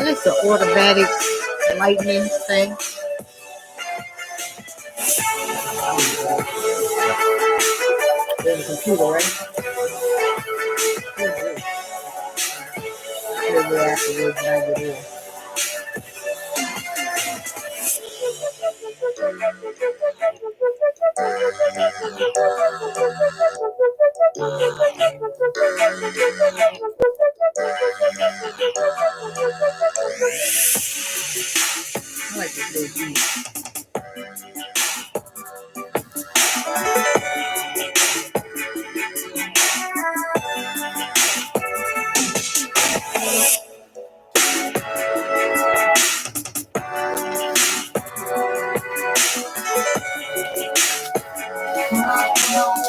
It's an automatic lightning thing. There's a computer, right? Afterwards, when I get in. I like this little beat.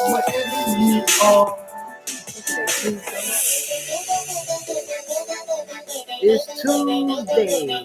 Whatever you are. It's Tuesday.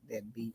That beat.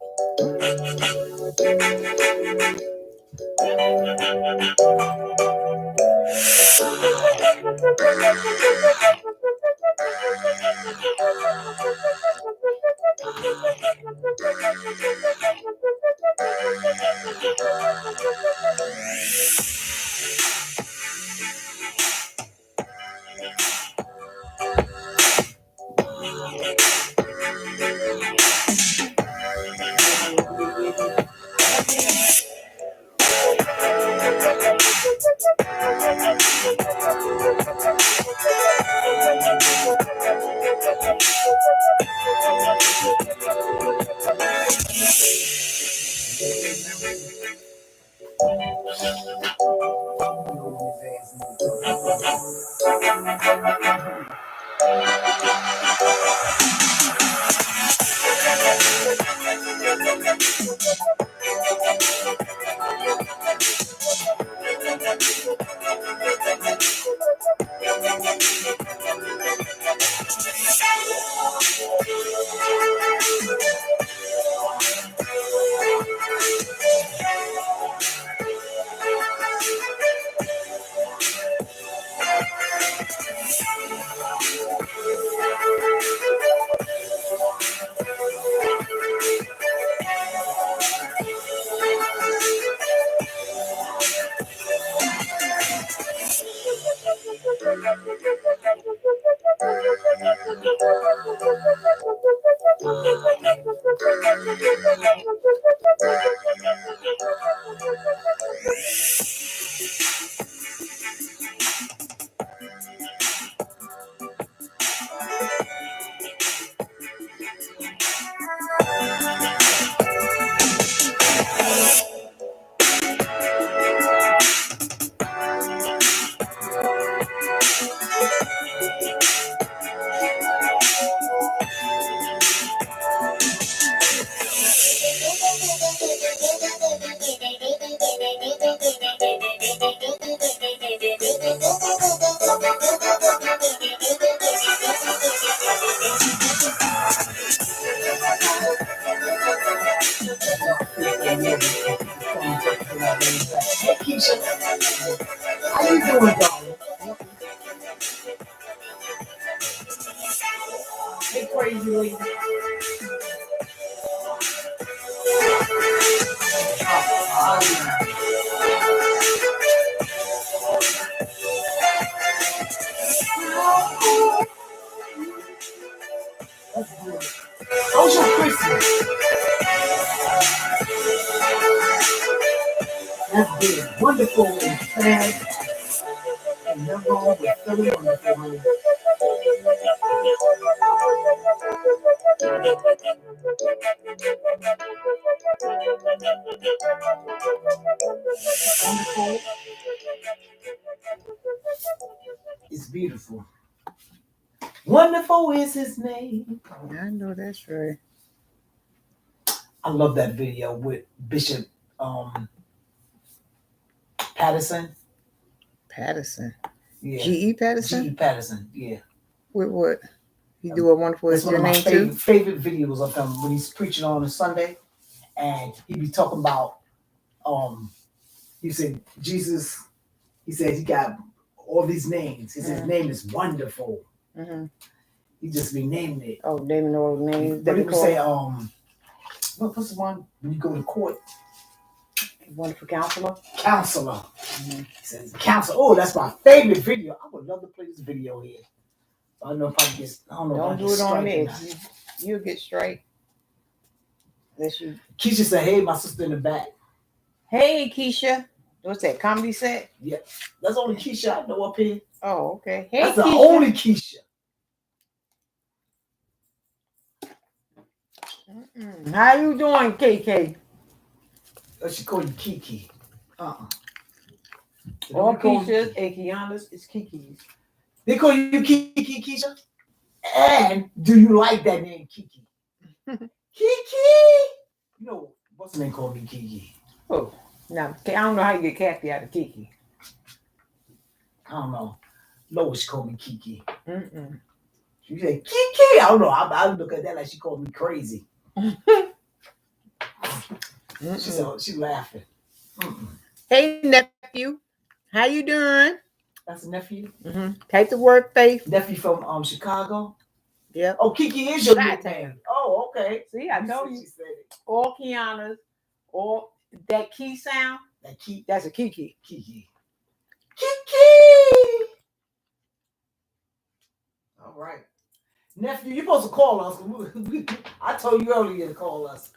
Hey, Keisha, how you doing, darling? Hey, crazy lady. That's good. How's your Christmas? That's good. Wonderful and sad. And never on with very wonderful, honey. Wonderful. It's beautiful. Wonderful is his name. I know that's right. I love that video with Bishop Patterson. Patterson. Yeah. G.E. Patterson? G.E. Patterson, yeah. With what? He do a wonderful That's is one your of my name too? favorite videos of him when he's preaching on a Sunday, and he be talking about he said Jesus. He said he got all these names. He said his name is Wonderful. Mm-hmm. He just be naming it. Oh, naming all the names. But he would say what's the one when you go to court? Wonderful Counselor. Counselor. Mm-hmm. He says Counselor. Oh, that's my favorite video. I would love to play this video here. I don't know if I get. I don't know. Don't if I do get it on strike me. You'll get straight. Unless you. Keisha said, "Hey, my sister in the back." Hey, Keisha. What's that? Comedy set? Yeah, that's only Keisha I know up here. Oh, okay. Hey, that's Keisha. the only Keisha. How you doing, KK? Oh, she called you Kiki. All Keishas and Kianas is Kiki's. They call you Kiki, Keisha? And do you like that name, Kiki? Kiki! You know, what's the name called me Kiki? Oh, now, I don't know how you get Kathy out of Kiki. I don't know. Lois called me Kiki. Mm-mm. She said, Kiki! I don't know. I look at that like she called me crazy. She said, she's laughing. Mm-mm. Hey, nephew. How you doing? That's a nephew? Mm-hmm. Take the word faith. Nephew from Chicago? Yep. Oh, Kiki is your nickname. Oh, okay. See, I know you. She said it. All Kiana's, all that key sound. That key. That's a Kiki. Kiki. Kiki! All right. Nephew, you're supposed to call us. I told you earlier to call us.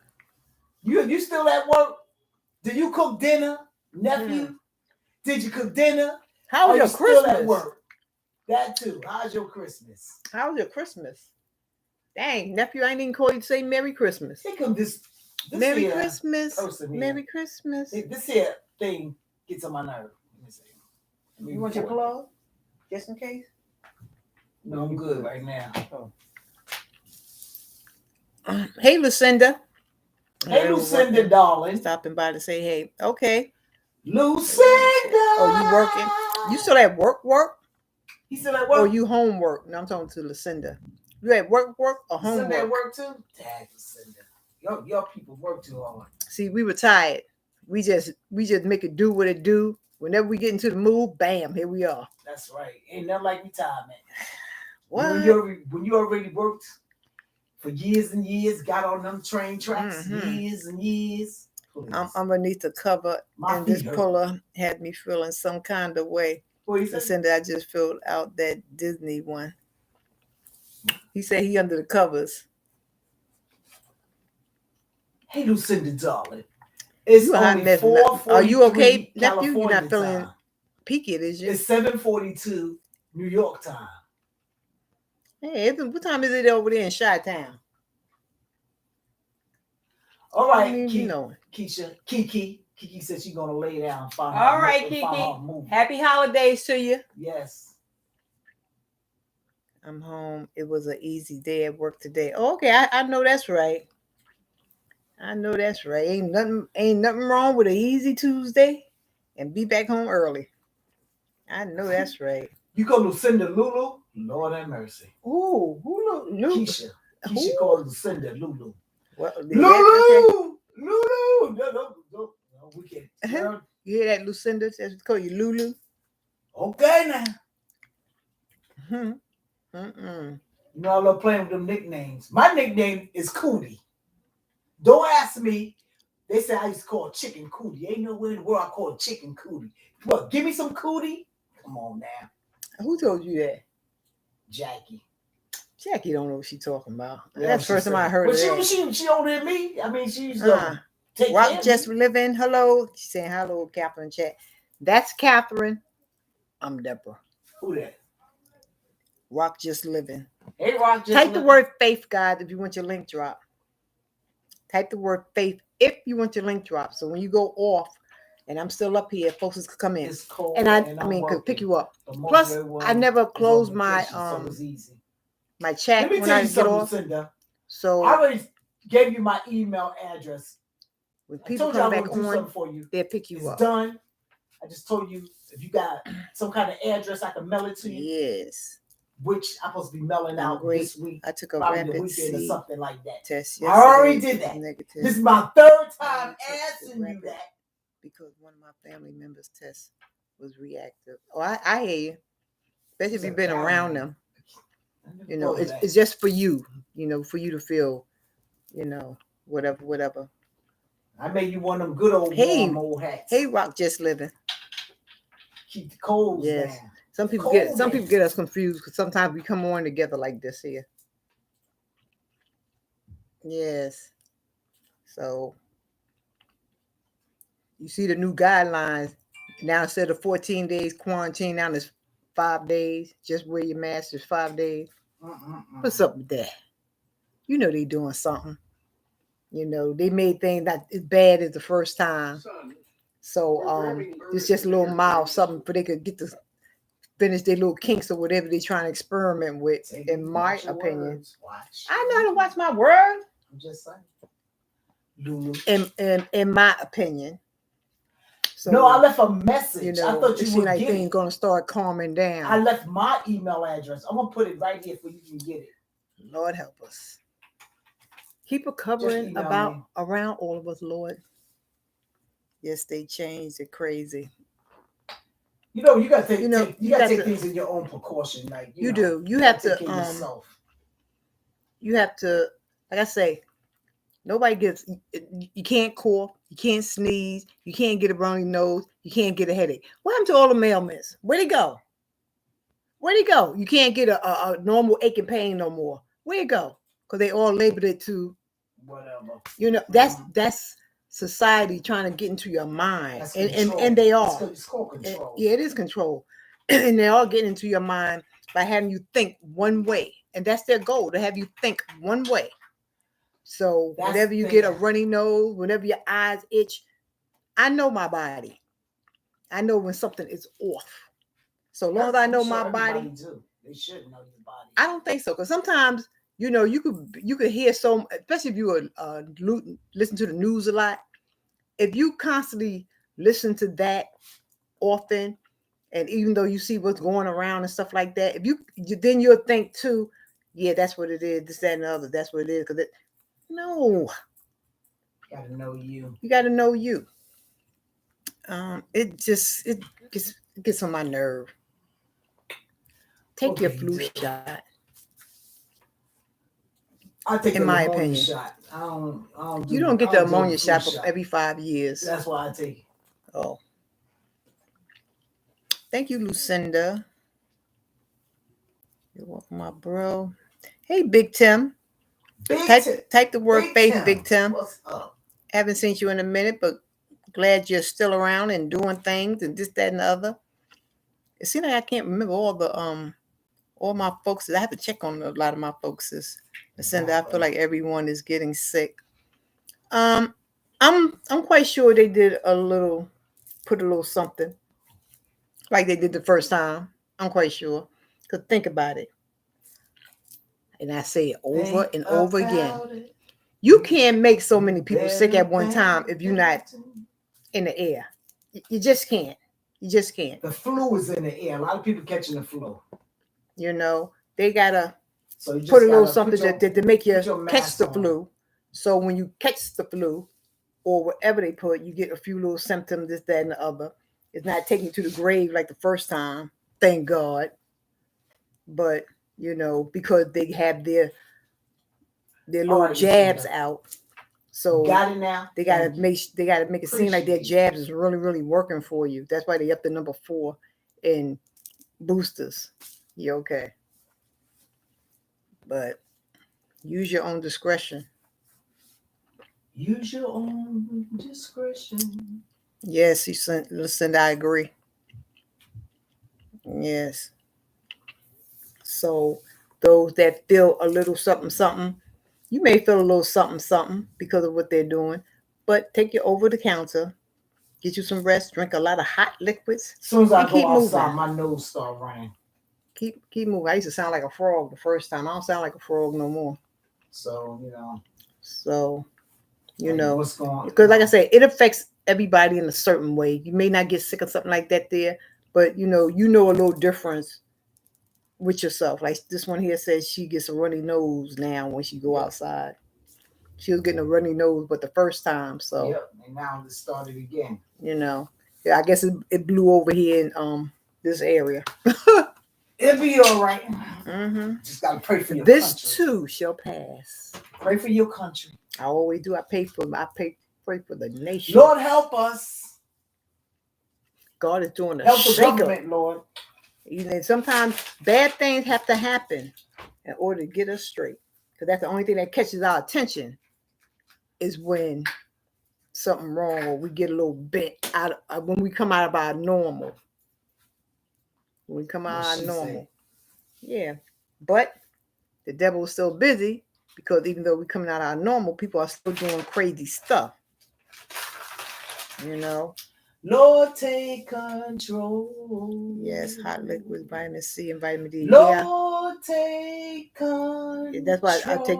You still at work? Did you cook dinner, nephew? Did you cook dinner? How was your Christmas? Still at work? That too. How's your Christmas? How was your Christmas? Dang, nephew, I ain't even call you to say Merry Christmas. Here come this Merry Christmas. Merry Christmas. This here thing gets on my nerve. Let me see. You want your plug? Just in case? No, I'm good right now. Oh. Hey, Lucinda. Hey, Lucinda, darling. Stopping by to say hey. Okay. Lucinda. Oh, you working? You still at work? He still at work? Or you homework? No, I'm talking to Lucinda. You at work or homework? Lucinda at work too? Dang, Lucinda. Your people work too hard. See, we retired. We just make it do what it do. Whenever we get into the mood, bam, here we are. That's right. Ain't nothing like retirement. What? When you already worked for years and years, got on them train tracks, years and years. I'm underneath the cover, and this puller had me feeling some kind of way. Lucinda, I just filled out that Disney one. He said he under the covers. Hey, Lucinda, darling. It's only 4:43 Are you okay, nephew? California You're not feeling time. peaky, is you? It's 7:42 New York time. Hey, what time is it over there in Chi-Town? All right, Keisha, Kiki said she's gonna lay down. All right, Kiki. Happy holidays to you. Yes. I'm home. It was an easy day at work today. Oh, okay, I know that's right. I know that's right. Ain't nothing wrong with an easy Tuesday and be back home early. I know that's right. You call Lucinda Lulu? Lord have mercy. Ooh, Lulu. Keisha called Lucinda Lulu. Well, Lulu! Lulu! No, we can't. Girl. You hear that, Lucinda? That's call you Lulu. Okay now. Mm-mm. You know I love playing with them nicknames. My nickname is Cootie. Don't ask me. They say I used to call chicken Cootie. Ain't nowhere in the world I call chicken Cootie. What? Give me some Cootie? Come on now. Who told you that? Jackie. Jackie don't know what she's talking about. Yeah, that's the first time I heard of that. She older than me. I mean, she's take Rock just living. Hello. She's saying hello, Catherine chat. That's Catherine. I'm Deborah. Who that? Rock just living. Hey, Rock just Type the word faith, guys, if you want your link drop. Type the word faith if you want your link drop. So when you go off, and I'm still up here, folks can come in. It's cold, and I mean, could pick you up. Plus, I never close my my chat. Let me tell you something, Lucinda. So I already gave you my email address. When people come back on, for you. They'll pick you up. It's done. I just told you if you got some kind of address, I can mail it to you. Yes. Which I'm supposed to be mailing out this week. I took a rapid weekend or something like that. Test. I already did that. Negative. This is my third time asking you that. Because one of my family members' test was reactive. Oh, I hear you. Especially if you've been around them. You know, it's just for you. You know, for you to feel, you know, whatever. I made you one of them good old warm old hats. Hey, Rock just living. Keep the colds down. Some people get us confused because sometimes we come on together like this here. Yes. So you see the new guidelines now. Instead of 14 days quarantine, now it's 5 days. Just wear your mask. It's 5 days. What's up with that? You know they doing something. You know they made things not as bad as the first time. So it's just a little mild something, but they could get to finish their little kinks or whatever they're trying to experiment with. In my opinion, I know how to watch my words. I'm just saying. Lulu. In my opinion. So, no, I left a message. You know, I thought you would like things gonna start calming down. I left my email address. I'm gonna put it right here for you to get it. Lord help us. Keep a covering around all of us, Lord. Yes, they changed. They're crazy. You know, you gotta take things in your own precaution. Like you do. You have to yourself. You have to, like I say, nobody gets. You can't cough. You can't sneeze. You can't get a runny nose. You can't get a headache. What happened to all the mailmen? Where'd they go? Where'd they go? You can't get a normal ache and pain no more. Where'd it go? Because they all labeled it to whatever. You know, that's society trying to get into your mind, and they are. It's called control. It is control, and they're all getting into your mind by having you think one way, and that's their goal, to have you think one way. So whenever you get a runny nose, whenever your eyes itch, I know my body. I know when something is off. So long as I know my body, they should know your body. I don't think so, because sometimes you know you could hear especially if you listen to the news a lot. If you constantly listen to that often, and even though you see what's going around and stuff like that, then you'll think too, yeah, that's what it is, this, that, and the other. That's what it is. Because no. You gotta know you. You gotta know you. It gets on my nerve. Take your flu shot. I take in my opinion. Shot. I don't you don't get the ammonia shot every 5 years. That's why I take it. Oh. Thank you, Lucinda. You're welcome, my bro. Hey, Big Tim. Type the word faith, Big Tim. What's up? Haven't seen you in a minute, but glad you're still around and doing things and this, that, and the other. It seems like I can't remember all my folks. I have to check on a lot of my folks. I feel like everyone is getting sick. I'm quite sure they did put a little something like they did the first time. I'm quite sure. Cause think about it, and I say it over and over again. You can't make so many people sick at one time if you're not in the air. You just can't. You just can't. The flu is in the air. A lot of people catching the flu. You know, they gotta put a little something to make you catch the flu. So when you catch the flu or whatever they put, you get a few little symptoms, this, that, and the other. It's not taking you to the grave like the first time, thank God. But you know, because they have their little jabs out. So got it now. They gotta make it seem like their jabs is really, really working for you. That's why they up to number 4 in boosters. You okay? But use your own discretion. Use your own discretion. Yes, listen, I agree. Yes. So those that feel a little something, something, you may feel a little something, something because of what they're doing, but take you over the counter, get you some rest, drink a lot of hot liquids. As soon as I go outside, my nose start running. Keep moving. I used to sound like a frog the first time. I don't sound like a frog no more. So, what's going on? Because like I said, it affects everybody in a certain way. You may not get sick of something like that there, but you know a little difference with yourself. Like this one here says she gets a runny nose now when she go outside. She was getting a runny nose, but the first time, so and now it started again. You know, I guess it blew over here in this area. It'll be all right. Mm-hmm. Just gotta pray for your country. This too shall pass. Pray for your country. I always do. I pray for the nation. Lord, help us. God is doing a help the government, Lord. Sometimes bad things have to happen in order to get us straight. Because that's the only thing that catches our attention is when something wrong or we get a little bent out when we come out of our normal. When we come out of our normal. Yeah. But the devil is still busy because even though we're coming out of our normal, people are still doing crazy stuff. You know. Lord, take control. Yes, hot liquids, vitamin C and vitamin D. Lord, take control. Yeah, that's why I take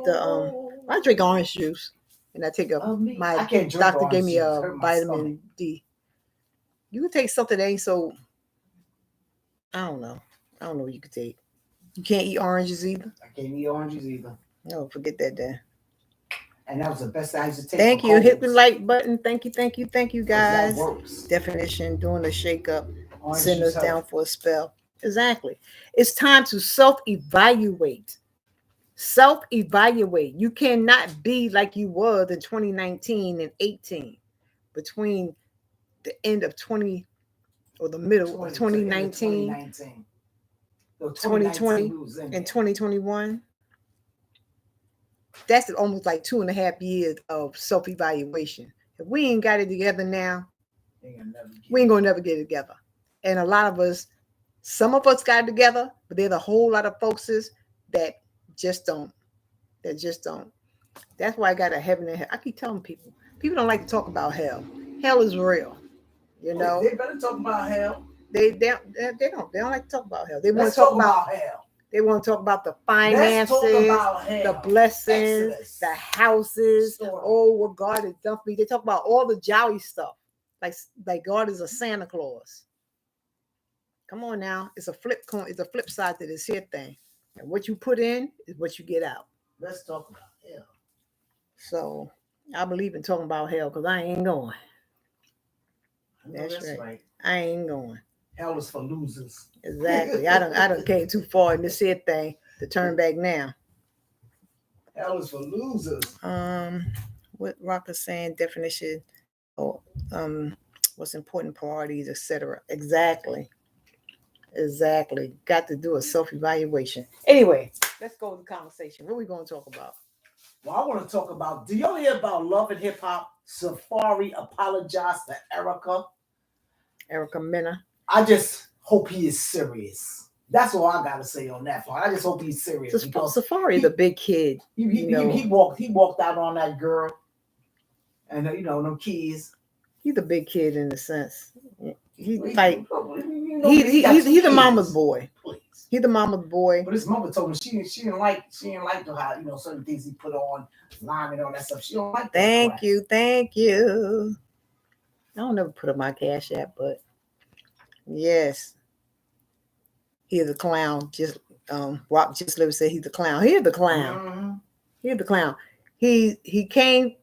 I drink orange juice, and I take my doctor gave me a vitamin D. You can take something that ain't so. I don't know what you could take. You can't eat oranges either. I can't eat oranges either. No, forget that then. And that was the best I used to take. Thank you. Hit the like button. Thank you, guys. That works. Definition, doing a shake up, send us down for a spell. Exactly. It's time to self-evaluate. Self-evaluate. You cannot be like you was in 2019 and 18. Between the end of 20 or the middle of 2019, 2020 and 2021. That's almost like 2.5 years of self-evaluation. If we ain't got it together now, we ain't gonna never get it together. And a lot of us, some of us got it together, but there's a whole lot of folks that just don't. That's why I got a heaven and hell. I keep telling people don't like to talk about hell. Hell is real. You know. They better talk about hell. They don't like to talk about hell. They want to talk about hell. They want to talk about the finances, the blessings, the houses. Oh, what God has done for me. They talk about all the jolly stuff, like God is a Santa Claus. Come on now, it's a flip coin. It's a flip side to this here thing, and what you put in is what you get out. Let's talk about hell. So I believe in talking about hell because I ain't going. That's right. I ain't going. Hell is for losers. Exactly. I don't came too far in this here thing to turn back now. Hell is for losers. What Rock is saying, definition, or what's important priorities, etc. Exactly. Got to do a self-evaluation. Anyway, let's go to the conversation. What are we going to talk about? Well, I want to talk about. Do y'all hear about Love and Hip Hop? Safari apologized to Erica. Erica Mena. I just hope he is serious. That's all I gotta say on that part. I just hope he's serious. Because Safari, the big kid. He walked out on that girl, and them kids. He's a big kid in a sense. He's He's the mama's boy. Please. He's the mama's boy. But his mother told him she didn't like how certain things he put on, lime and all that stuff. She don't like that. Thank you. I don't never put up my Cash App, but yes. He's a clown. Just Rock just live said he's the clown. He's the clown. Mm-hmm. He's the clown. He came,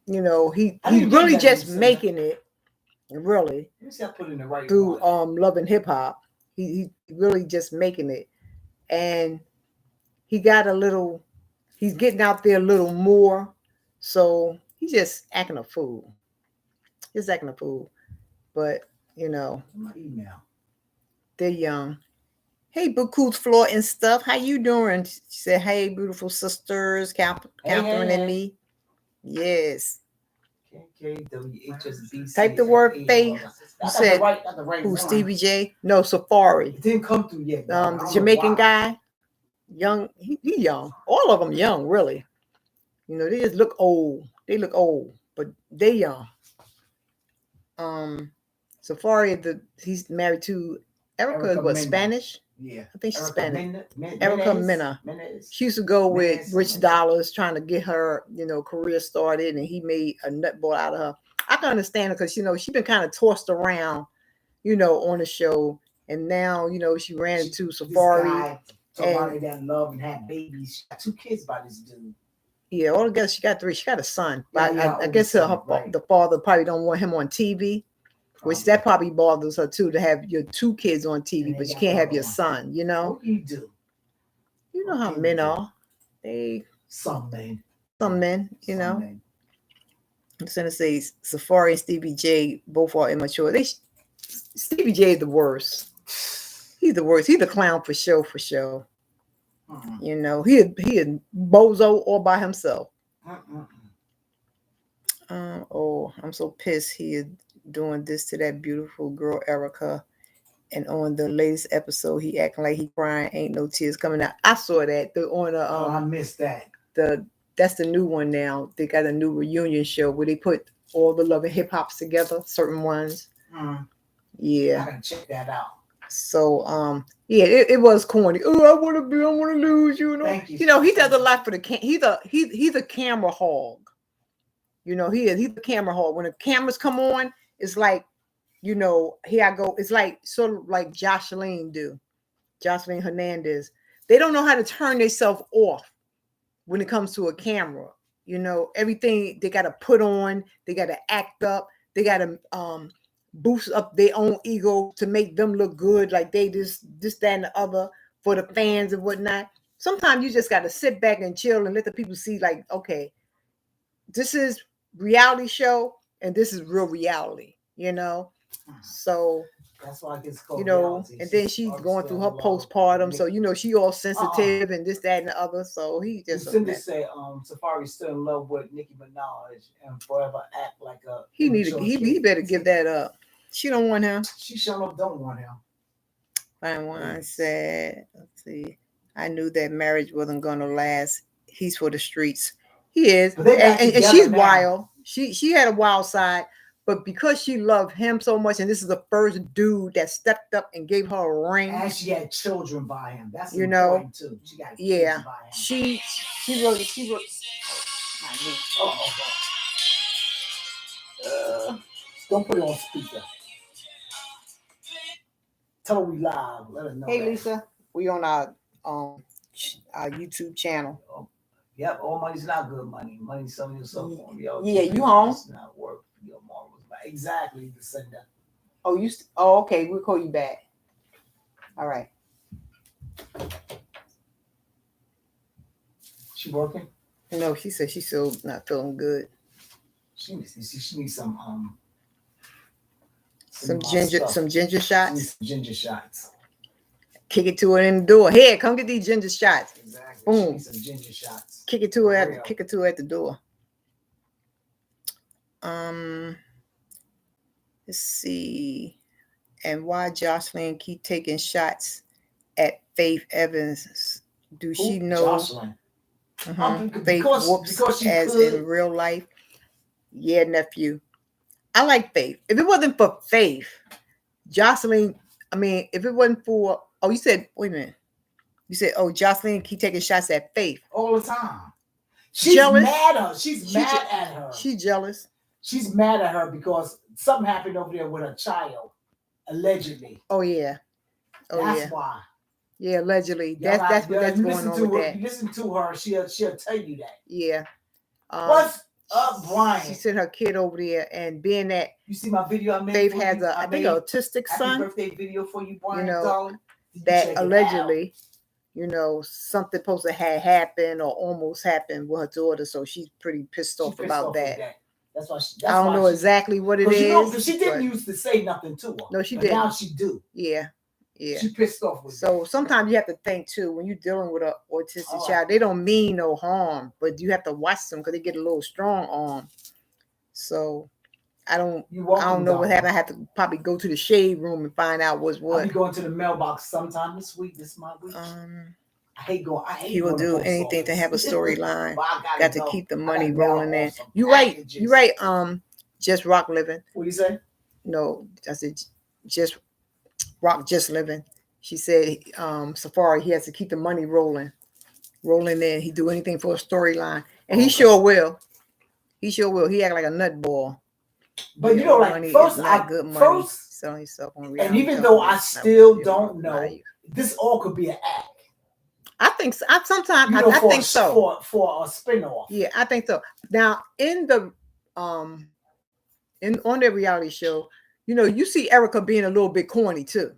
he's really just making it. Really. Let me see, I put in the right through one. Love and Hip Hop. He really just making it. And he's getting out there a little more. So he's just acting a fool. But My email. they're young. Hey, Buku's Floor and stuff. How you doing? She said, hey, beautiful sisters, Catherine and me. Yes. KKWHSBC. Type the word faith. You said, the right who's one. Stevie J? No, Safari. It didn't come through yet. The Jamaican guy. Young. He young. All of them young, really. They just look old. They look old, but they young. Safari, he's married to Erica Mena. Spanish? Yeah. I think she's Spanish. Mena. Erica Mena. She used to go with Rich Dollars trying to get her, career started, and he made a nutball out of her. I can understand her because, she's been kind of tossed around, on the show. And now, she ran into Safari. Somebody that love and had babies. She got 2 kids by this dude. Yeah, altogether she got 3. She got a son. But Yeah, I guess the father probably don't want him on TV. Which that probably bothers her too, to have your 2 kids on TV, but you can't have your son, What do you do? You know how men are. Some men. I'm just gonna say Safari and Stevie J both are immature. Stevie J is the worst. He's the worst. He's the clown for show. Mm-hmm. He a bozo all by himself. I'm so pissed he is doing this to that beautiful girl Erica, and on the latest episode he acting like he crying, ain't no tears coming out. I saw that I missed that. That's the new one now. They got a new reunion show where they put all the Love and Hip Hops together, certain ones. Yeah, I gotta check that out. So it was corny. Oh, I want to lose you. Thank you. He does a lot for the he's a camera hog. He's a camera hog. When the cameras come on, it's like, here I go. It's like sort of like Jocelyn Hernandez. They don't know how to turn themselves off when it comes to a camera. Everything they got to put on, they got to act up, they got to boost up their own ego to make them look good, like they this, that, and the other for the fans and whatnot. Sometimes you just got to sit back and chill and let the people see, like, okay, this is reality show and this is real reality, So that's why it gets called and then she's going through her postpartum, so she all sensitive and this, that, and the other. So he just say Safari's still in love with Nicki Minaj and forever act like a he better give that up. She don't want him. She sure enough don't want him. Fine one said, let's see. I knew that marriage wasn't gonna last. He's for the streets. He is, and she's now. Wild. She had a wild side, but because she loved him so much, and this is the first dude that stepped up and gave her a ring, and she had children by him. That's important too. She got kids by him. She really. Don't put it on speaker. Tell her we live. Let her know. Hey, Lisa, we on our YouTube channel. Yep, all money's not good money. Money's selling yourself on. Yeah, you home? It's not work. Your mom was back. Exactly, the sender. Oh, okay. We'll call you back. All right. She working? No, she said she's still not feeling good. She needs some ginger shots. Some ginger shots. Kick it to her in the door. Here, come get these ginger shots. Exactly. Boom. Some ginger shots. Kick it to her at the door. Let's see. And why Jocelyn keep taking shots at Faith Evans? Do she know Jocelyn? Faith whoops she as could. in real life? Yeah, nephew. I like Faith. If it wasn't for Faith, Jocelyn, if it wasn't for, you said, wait a minute. You said, Jocelyn keep taking shots at Faith. All the time. She's jealous. Mad at her. She's mad at her. She's jealous. She's mad at her because something happened over there with a child, allegedly. Oh, yeah. That's why. Yeah, allegedly. That's going on with that. You listen to her, she'll tell you that. Yeah. What's up, Brian? She sent her kid over there, and being that you see my video I made. Faith has an autistic son. Happy birthday video for you, Brian. Darling. That allegedly, something supposed to have happened or almost happened with her daughter, so she's pretty pissed off about that. That's why I don't know exactly what it is. Because she didn't used to say nothing to her. No, she didn't. Now she do. Yeah. She pissed off with so sometimes you have to think too, when you're dealing with an autistic child, they don't mean no harm, but you have to watch them because they get a little strong arm. So I don't know what happened. I have to probably go to the shade room and find out what's what. I'll be going to the mailbox sometime this week. This is my week. I hate he will do anything to have a storyline. Got to keep the money rolling in. You right. Just Rock Living. What do you say? No, I said just Rock just living. She said Safari, he has to keep the money rolling in. He do anything for a storyline. And he sure will. He act like a nutball. But money first I good money first selling himself on reality. And even though I still don't know, this all could be an act. I think so. Sometimes I think so. For a spinoff. Yeah, I think so. Now in the on their reality show, you see Erica being a little bit corny too.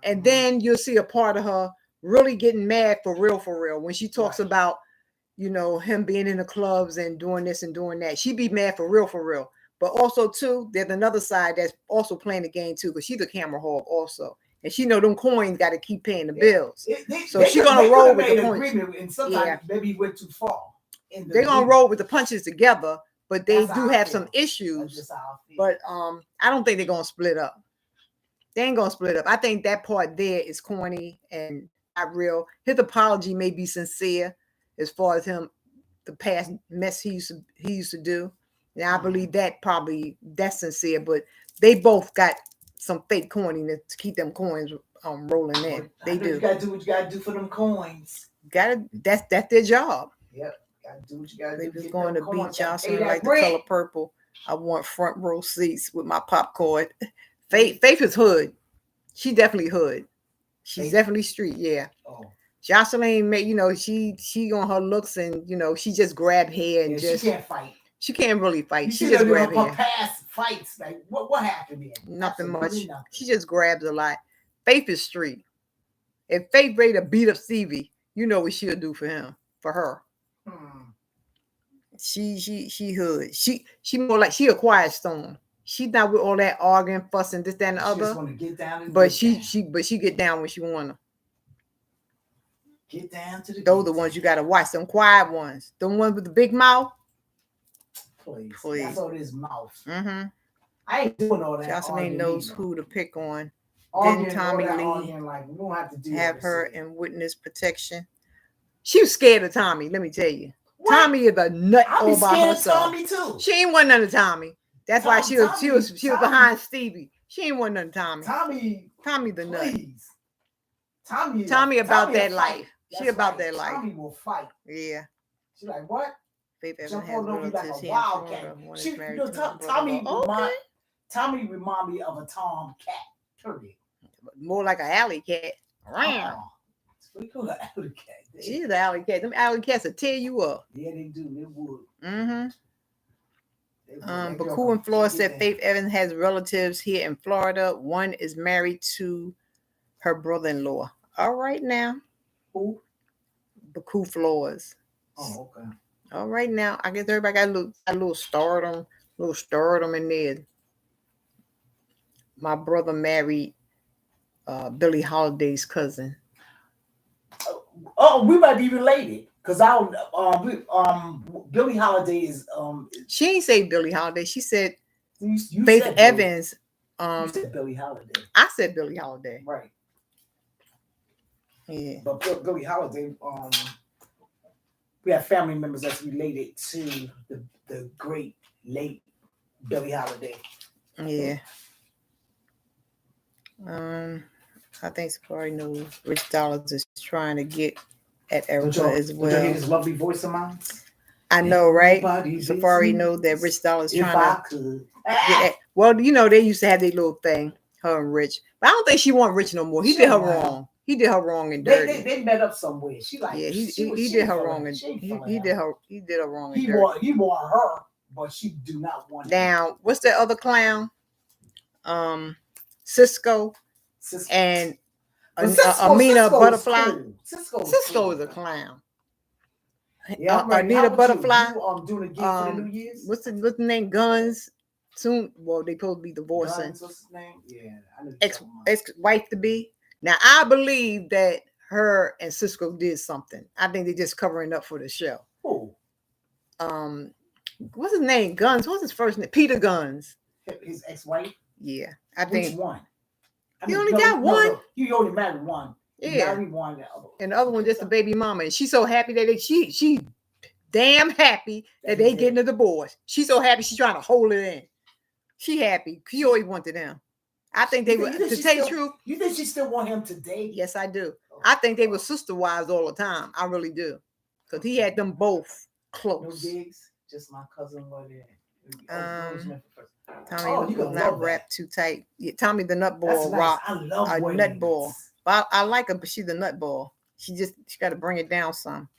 And then you'll see a part of her really getting mad for real when she talks about, him being in the clubs and doing this and doing that. She be mad for real. But also too, there's another side that's also playing the game too, because she's a camera hog also. And she know them coins got to keep paying the bills. So she's going to roll with the punches. And sometimes maybe he went too far. They're going to roll with the punches together. But they do have some issues. But I don't think they're going to split up. They ain't going to split up. I think that part there is corny and not real. His apology may be sincere as far as him, the past mess he used to do. Now, I believe that's sincere. But they both got some fake corniness to keep them coins rolling in. They do. You got to do what you got to do for them coins. That's their job. Yep. Do what you gotta do. They was going to beat Jocelyn like the color purple. I want front row seats with my popcorn. Faith is hood. She definitely hood. She's definitely street. Yeah. Oh. Jocelyn, she on her looks and she just grab hair and just. She can't fight. She can't really fight. She just grab hair. Her past fights, like what happened here? Nothing much. She just grabs a lot. Faith is street. If Faith ready to beat up Stevie, you know what she'll do for her. She hood. She more like she a quiet storm. She's not with all that arguing, fussing, this, that, and the other. Just want to get down. But she get down when she wanna. Get down to the. Those are the ones you gotta watch. Them quiet ones. The ones with the big mouth. Please. That's all this mouth. I ain't doing all that. Jocelyn knows who to pick on. Then Tommy Lee like, we don't have to do have her in witness protection. She was scared of Tommy. Let me tell you. What? Tommy is a nut all by herself. Tommy too. She ain't want none of Tommy. That's why she was behind Stevie. She ain't want none of Tommy. Tommy the nut. Tommy about that life. She about that life. Tommy will fight. Yeah. She's like, what? Faith jump all over you like a wildcat. Tommy remind me of a tom cat. Period. More like an alley cat. We call an alley cat. She's an alley cat. Them alley cats will tear you up. Yeah, they do. They would. Baku and Flora said Faith Evans has relatives here in Florida. One is married to her brother-in-law. All right now. Who? Baku Flores. Oh, okay. All right now. I guess everybody got a little stardom in there. My brother married Billie Holiday's cousin. Oh, we might be related because I Billie Holiday is She ain't say Billie Holiday. She said you Faith said Evans. you said Billie Holiday, I said Billie Holiday. right? Yeah. But Billie Holiday, we have family members that's related to the great late Billie Holiday. Yeah. I think Safari knows Rich Dollars is trying to get at Erica as well. Don't you hear this lovely voice of mine? I know, right? Nobody's Safari business knows that Rich Dollars If trying I to could. get at. Well, you know, they used to have their little thing, her and Rich. But I don't think she want Rich no more. He She did her don't want wrong. He did her wrong and dirty. They met up somewhere. She like Yeah, she did her wrong and he he did her wrong and He dirty. want her, but she do not want him. Now, what's the other clown? Cisco and Amina Butterfly. Cisco is a clown. Yeah, Anita Butterfly. You doing a gig for the New Year's? What's the name? Guns. Soon, well, they supposed to be divorcing. Guns, what's his name? Yeah, I know. Ex-wife to be. Now, I believe that her and Cisco did something. I think they're just covering up for the show. Who? What's his name? Guns. What's his first name? Peter Guns. His ex-wife. Yeah, I think. Which one? He only got one. No, he only married one. Yeah, married one. The other. And the other one just a baby mama, and she's so happy that she damn happy that they getting a divorce. She's so happy she's trying to hold it in. She happy. She always wanted them. I think they were, to tell you the truth. You think she still want him today? Yes, I do. I think they were sister wives all the time. I really do. Because he had them both close. No gigs, just my cousin was there. Tommy was not wrapped too tight. Yeah, Tommy the nutball nice. rock. I love a nutball. But I like her, but she's the nutball. She got to bring it down some.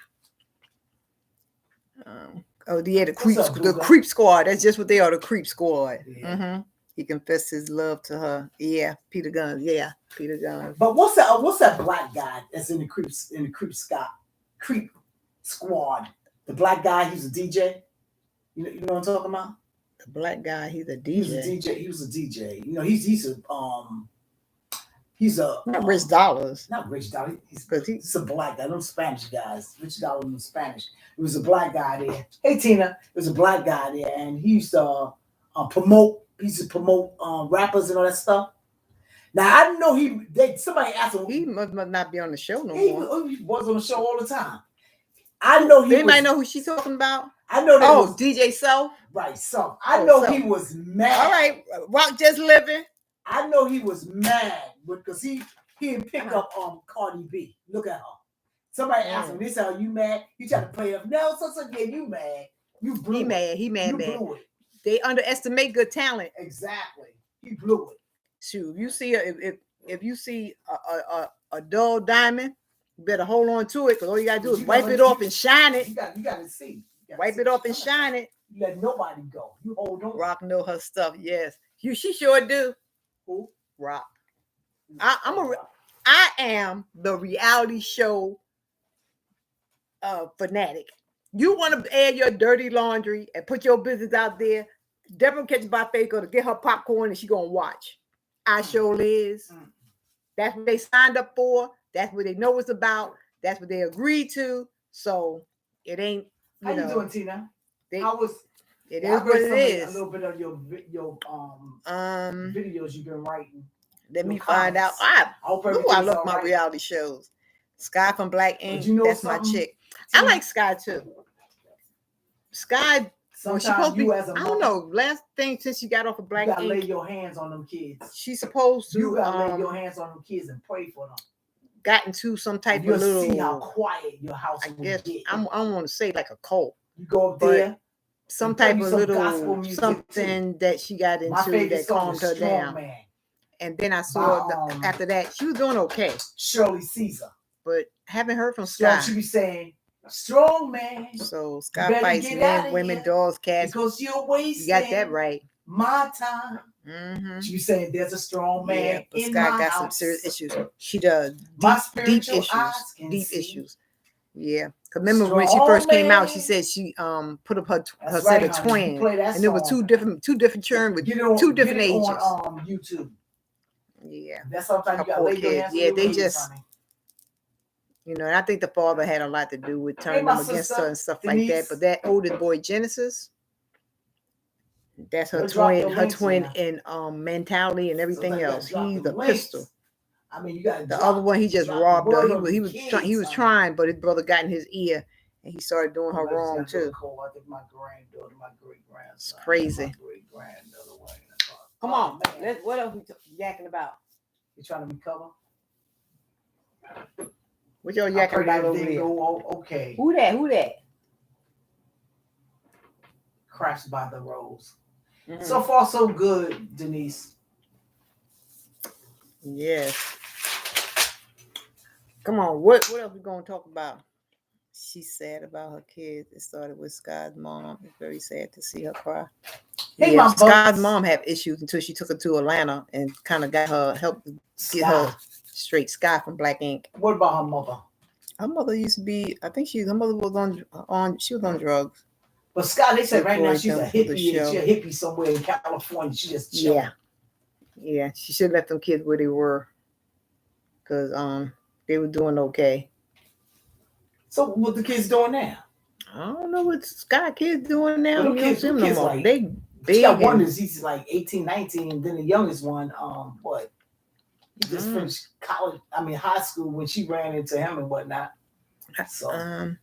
The creep squad. That's just what they are, the creep squad. Yeah. Mm-hmm. He confessed his love to her. Yeah, Peter Guns. Yeah, Peter Guns. But what's that black guy that's in the creep squad? The black guy, he's a DJ. You know what I'm talking about? The black guy, he's a DJ. He was a DJ. You know, he's a not Rich Dollars. Not Rich Dollars. He's a black guy. Them Spanish guys. Rich Dollars in Spanish. It was a black guy there. Hey Tina, it was a black guy there, and he used to promote. He used to promote rappers and all that stuff. Now I know somebody asked him. He must not be on the show no more. He was on the show all the time. I know he. Anybody know who she's talking about? I know that. DJ Self. Right, Self. I know Self. He was mad. All right, Rock Just Living. I know he was mad because he didn't pick up Cardi B. Look at her. Somebody asked him, "This how you mad? You trying to play up? No, yeah, you mad? You blew he it. Mad. He mad. You mad. blew it. They underestimate good talent. Exactly. He blew it. Shoot, you see if you see a dull diamond, you better hold on to it because all you gotta do is wipe it off and shine it. You gotta see. Wipe it off and shine it. You let nobody go. You hold on. Rock know her stuff. Yes, she sure do. Who? Rock. I am the reality show fanatic. You want to air your dirty laundry and put your business out there. Deborah catch by Faker to get her popcorn and she gonna watch. I sure is. That's what they signed up for. That's what they know it's about. That's what they agreed to. So it ain't. How you doing, Tina? It is what it is. A little bit of your videos you've been writing. Let me find out. I love my reality shows. Sky from Black Ink. That's my chick. I like Sky too. Sky. Sometimes you as a mother, I don't know. Last thing since you got off of Black Ink, you gotta lay your hands on them kids. She's supposed to. You gotta lay your hands on them kids and pray for them. Got into some type of little. See how quiet your house. I guess I don't want to say like a cult. You go up there. Some type of little something that she got into that calmed her down. Man. And then I saw after that she was doing okay. Shirley Caesar. But haven't heard from Sky. She be saying, "Strong man." So Sky fights men, women, dogs, cats. Because you're wasting. You got that right. My time. Mm-hmm. She be saying, "There's a strong man." Yeah, but Sky got some serious issues. She does deep issues. Yeah. Remember when she first came out, she said she put up her set of twins, and there were two different children with two different ages. On YouTube. Yeah. That's sometimes you gotta lay your hands. Yeah, they just. You know, and I think the father had a lot to do with turning my them against sister, her and stuff like that. Denise. But that oldest boy, Genesis, that's her We'll drop twin, your her links twin in. in mentality and everything Sometimes you gotta else. drop He's them a links. pistol. I mean, you got The other one, he just drop the robbed her. word on the He was kids, trying, but his brother got in his ear and he started doing her Somebody's wrong got to too. call. I think my granddaughter, my great grandson, It's crazy. my great granddaughter. Come on, what else we yakking about? You trying to recover? What y'all yakking about over there? Go okay. Who that? Crashed by the rose. Mm-hmm. So far, so good, Denise. Yes. Come on, what else we gonna talk about? She's sad about her kids. It started with Sky's mom. It's very sad to see her cry. Hey, yeah, Sky's mom had issues until she took her to Atlanta and kind of got her help to get her straight. Sky from Black Ink. What about her mother? Her mother used to be, I think her mother was on drugs. But Sky, they said right now she's a hippie. She's a hippie somewhere in California. She just chilling. Yeah. She should have left them kids where they were, because they were doing okay. So what the kids doing now? I don't know what Sky kids doing now. Well, kids, no more. Like, they big. She got one is he's like 18, 19, and then the youngest one, he just finished college. I mean, high school when she ran into him and whatnot. So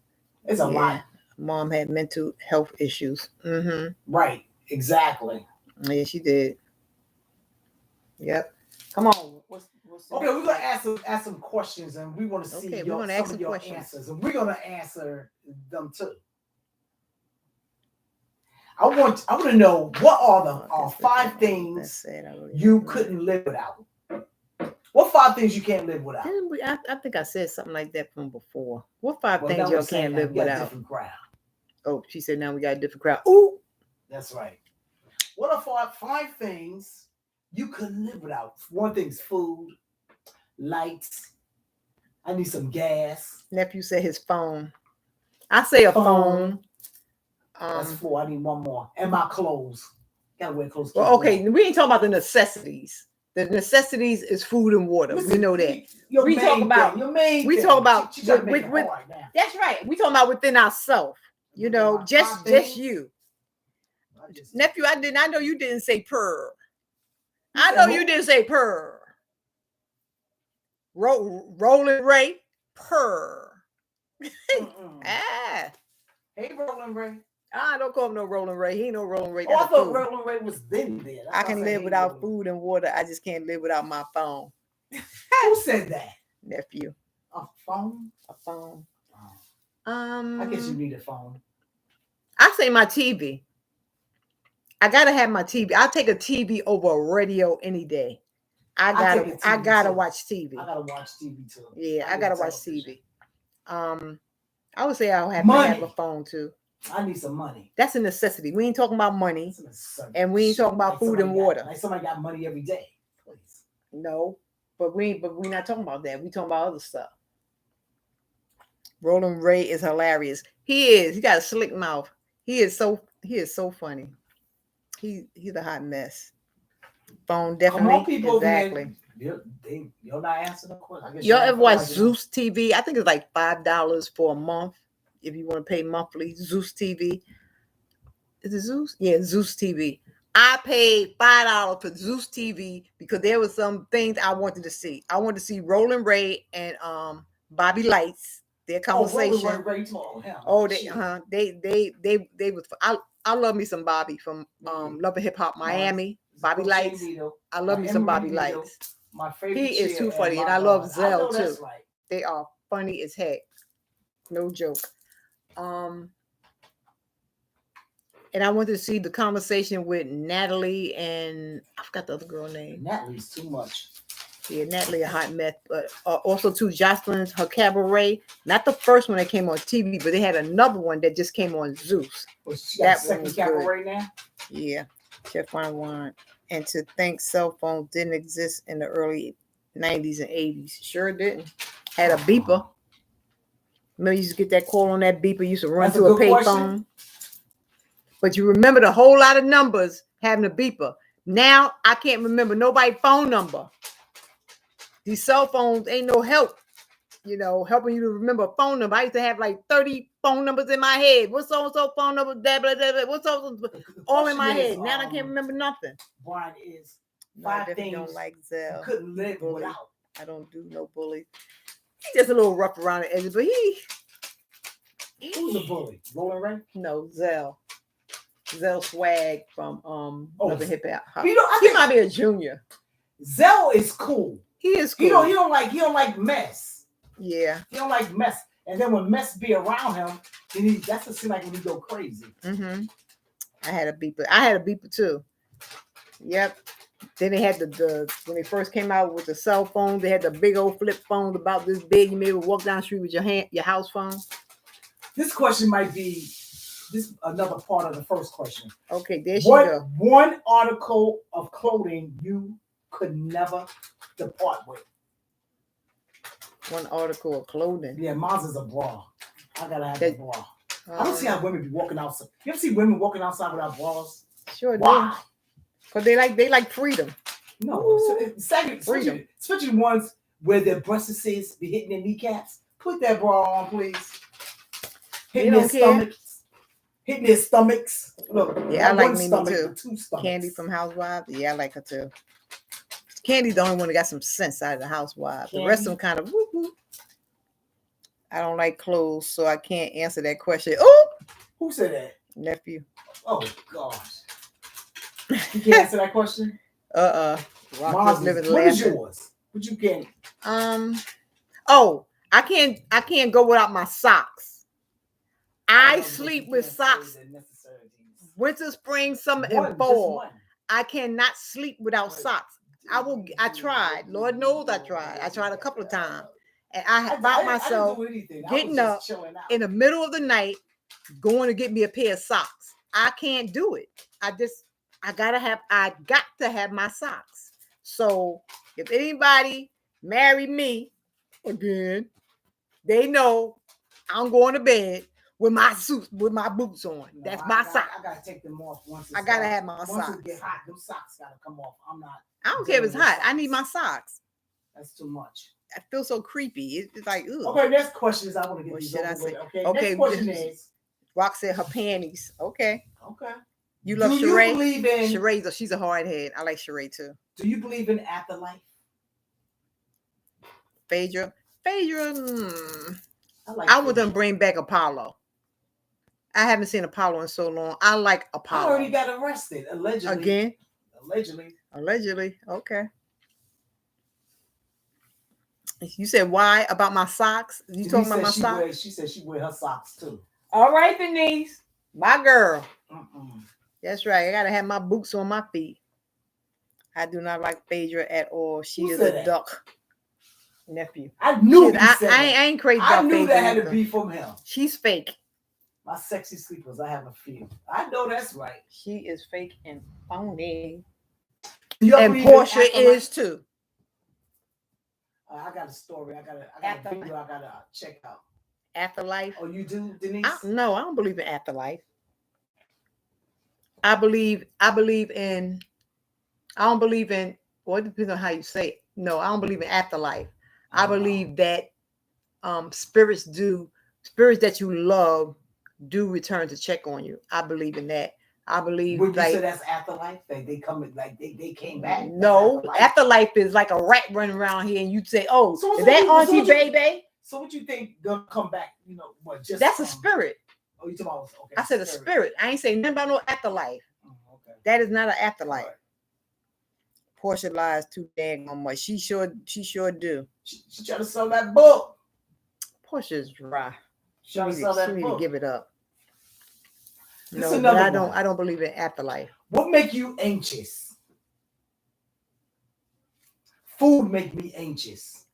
it's a lot. Mom had mental health issues. Mm-hmm. Right. Exactly. Yeah, she did. Yep. Come on. What's okay, we're gonna ask some questions, and we want to see some of your answers, and we're gonna answer them too. I want to know what are the 5 things you couldn't live without. What 5 things you can't live without? I think I said something like that from before. What 5 things y'all can't live without? Different crowd. Oh, she said now we got a different crowd. Ooh, that's right. What are 5 things you couldn't live without? One thing's food, lights. I need some gas. Nephew said his phone. I say a phone. That's 4. I need one more. And my clothes. Gotta wear clothes. Well, okay, we ain't talking about the necessities. The necessities is food and water. Listen, we know that. We talk about your main. We talk about. Right now. That's right. We talking about within ourselves. You know, just you. Nephew, I know you didn't say purr. I know you didn't say purr. Rolling Ray, purr. Hey, Rolling Ray. Don't call him no Rolling Ray. He ain't no Rolling Ray. I thought Rolling Ray was then there. I can live without food and water. I just can't live without my phone. Who said that? Nephew. A phone? A phone. I guess you need a phone. I say my TV. I gotta have my TV. I'll take a TV over a radio any day. I gotta watch TV. I gotta watch TV too. Yeah, I gotta watch TV. I would say I'll have to have a phone too. I need some money. That's a necessity. We ain't talking about money, and we ain't talking about food and water. Like somebody got money every day. Please. No, but we not talking about that. We talking about other stuff. Rolling Ray is hilarious. He is. He got a slick mouth. He is so funny. He's a hot mess. Phone definitely. Come on, people. Exactly. You're not answering the question. Y'all ever watch Zeus TV? I think it's like $5 for a month if you want to pay monthly. Zeus TV. Is it Zeus? Yeah, Zeus TV. I paid $5 for Zeus TV because there were some things I wanted to see. I wanted to see Rolling Ray and Bobby Lights. Their conversation. They was. I love me some Bobby from Love and Hip Hop Miami. Bobby Lights. I love me some Bobby Lights. My favorite. He is too funny, and I love Zell too. Right. They are funny as heck. No joke. And I wanted to see the conversation with Natalie and I forgot the other girl name. Natalie's too much. Yeah, Natalie a hot mess, but also too Jocelyn's her cabaret. Not the first one that came on TV, but they had another one that just came on Zeus. Well, she got that one was cabaret good. Now. Yeah, Chef One. And to think cell phones didn't exist in the early 90s and 80s. Sure didn't. Had a beeper. Remember you used to get that call on that beeper. You used to run to a payphone. But you remember the whole lot of numbers having a beeper. Now I can't remember nobody's phone number. These cell phones ain't no help. helping you to remember a phone number. I used to have like 30 phone numbers in my head. What's so-and-so phone number? Blah, blah, blah, blah. What's so all in my head. Now I can't remember nothing. Brian is No, I 5 definitely things don't like you Zell. couldn't live Bully. without. I don't do no bully. He's just a little rough around the edges, but Who's a bully? Rolling Ray? No, Zell. Zell Swag from Love and Hip Hop. You know, I He think might be a junior. Zell is cool. He is cool. He don't like mess. Yeah. He don't like mess. And then when mess be around him, then that's what seems like when he go crazy. Mm-hmm. I had a beeper too. Yep. Then they had the when they first came out with the cell phone, they had the big old flip phones about this big. You may walk down the street with your house phone. This question might be another part of the first question. Okay, there she go. One article of clothing you could never depart with? One article of clothing. Yeah, mine is a bra. I gotta have a bra. I don't see how Um, women be walking outside. You ever see women walking outside without bras? Sure do. Why? Because they like freedom. No, especially ones where their breasts be hitting their kneecaps. Put that bra on, please. Hitting their stomachs. Hitting their stomachs. Look, yeah, I like Mimi stomach, too. 2 stomachs. Candy from Housewives. Yeah, I like her too. Candy's the only one that got some sense out of the Housewives. The rest of them kind of whoop, whoop. I don't like clothes, so I can't answer that question. Oh, who said that? Nephew. Oh gosh. You can't answer that question? What is yours? What you can? Oh, I can't go without my socks. I sleep with socks. Winter, spring, summer, and fall. I cannot sleep without socks. I tried. Lord knows I tried. I tried a couple of times. And I found myself getting up in the middle of the night, going to get me a pair of socks. I can't do it. I got to have my socks. So if anybody marry me again, they know I'm going to bed with my suits, with my boots on. No, that's my socks. I gotta take them off once. I gotta have my once socks. Once it get hot, those socks gotta come off. I don't care if it's hot. I need my socks. That's too much. I feel so creepy. It's like, ugh. Okay, next question is I want to get what these should over I say? with. Okay, okay. Next question is Rock said her panties. Okay. Okay. You love Sheree? You believe in Sheree? She's a hard head. I like Sheree too. Do you believe in afterlife? Phaedra. I would then bring back Apollo. I haven't seen Apollo in so long. I like Apollo. I already got arrested, allegedly. Again? Allegedly. Okay. You said why about my socks? You talking about my socks? She said she wear her socks too. All right, Denise. My girl. That's right. I gotta have my boots on my feet. I do not like Phaedra at all. She is a duck. Nephew. I knew I ain't crazy about Phaedra. I knew that had to be from him. She's fake. My sexy sleepers, I have a few. I know that's right. She is fake and phony. And Portia is too. I got a story. I got a video I gotta check out. Afterlife. Oh, you do, Denise? No, I don't believe in afterlife. I don't believe in. Well, it depends on how you say it. No, I don't believe in afterlife. I believe that spirits that you love do return to check on you. I believe in that. I believe. Would you say that's afterlife? They come like they came back. No, afterlife is like a rat running around here, and you'd say, "Oh, is that Auntie Baby?" So what you think gonna come back? You know what? Just that's a spirit. Oh, you talking about? Okay. I said a spirit. I ain't saying nothing about no afterlife. Okay. That is not an afterlife. Right. Portia lies too dang much. She sure do. She trying to sell that book. Portia's dry. She need to give it up. No, but I don't believe in afterlife. What make you anxious? Food make me anxious.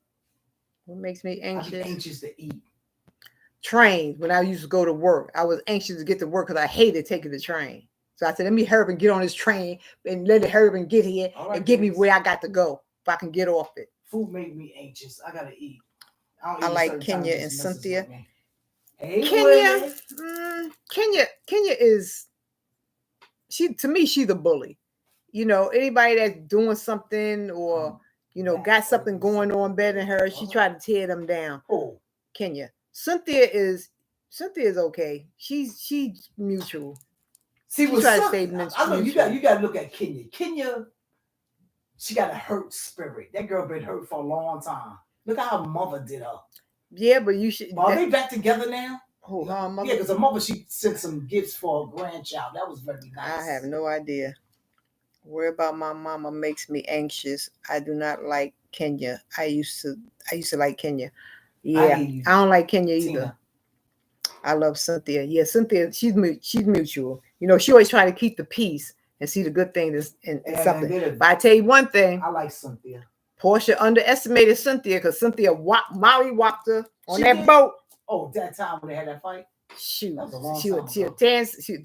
What makes me anxious? I'm anxious to eat. Trains. When I used to go to work, I was anxious to get to work because I hated taking the train. So I said, let me hurry up and get on this train and let it hurry up and get here and get me where I got to go if I can get off it. Food make me anxious. I gotta eat. I like Kenya and Cynthia. Hey, Kenya is to me, she's a bully. You know, anybody that's doing something or got something going on better than her. She tried to tear them down. Oh, Kenya. Cynthia is okay. She's mutual. see, She with tried to Cynthia, stay I know mutual. you got to look at Kenya. Kenya, she got a hurt spirit. That girl been hurt for a long time. Look how her mother did her. Yeah, but you should. Are they back together now? Who, her mother? Yeah, because her mother, she sent some gifts for her grandchild. That was very nice. I have no idea. Worry about my mama makes me anxious. I do not like Kenya. I used to like Kenya. Yeah, I don't like Kenya either. Tina. I love Cynthia. Yeah, Cynthia, she's mutual. She always try to keep the peace and see the good things in something. But I tell you one thing. I like Cynthia. Portia underestimated Cynthia because Cynthia Molly whopped her on that boat. Oh, that time when they had that fight? Shoot. That was a long time ago.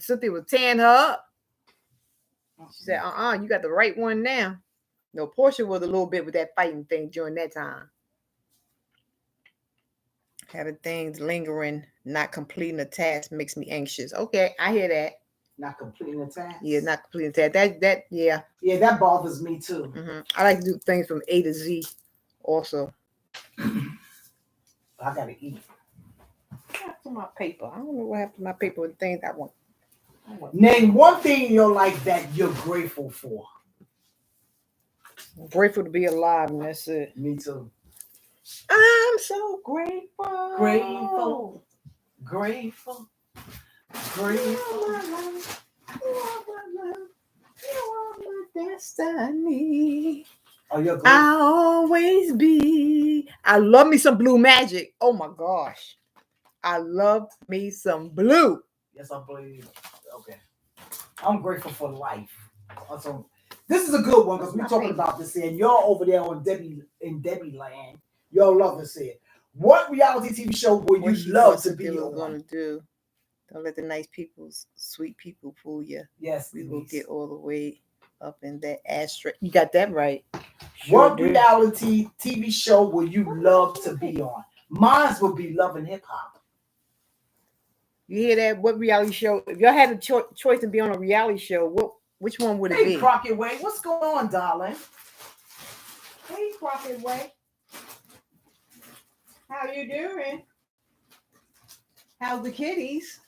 Cynthia was tearing her up. She said, you got the right one now. No, Portia was a little bit with that fighting thing during that time. Having things lingering, not completing a task makes me anxious. Okay, I hear that. Not completing a task? Yeah, not completing a task. That yeah. Yeah, that bothers me too. Mm-hmm. I like to do things from A to Z also. I gotta eat. What happened to my paper? I don't know what happened to my paper with things I want. Name one thing in your life that you're grateful for. I'm grateful to be alive, and that's it. Me too. I'm so grateful. Grateful. Grateful. Grateful. You are my love. You are my destiny. Oh, you're grateful. I'll always be. I love me some Blue Magic. Oh my gosh. I love me some Blue. Yes, I believe. Okay. I'm grateful for life. Also, this is a good one because we're talking about this here. And you're over there on Debbie land. Your lover said, what reality TV show would you love to be on? Gonna do? Don't let the nice people, sweet people fool you. Yes, we will get all the way up in that ashtray. You got that right. What reality TV show would you love to be on? Mine would be Love and Hip Hop. You hear that? What reality show? If y'all had a choice to be on a reality show, which one would it be? Hey, Crockett Way, what's going on, darling? Hey, Crockett Way. How you doing? How's the kitties?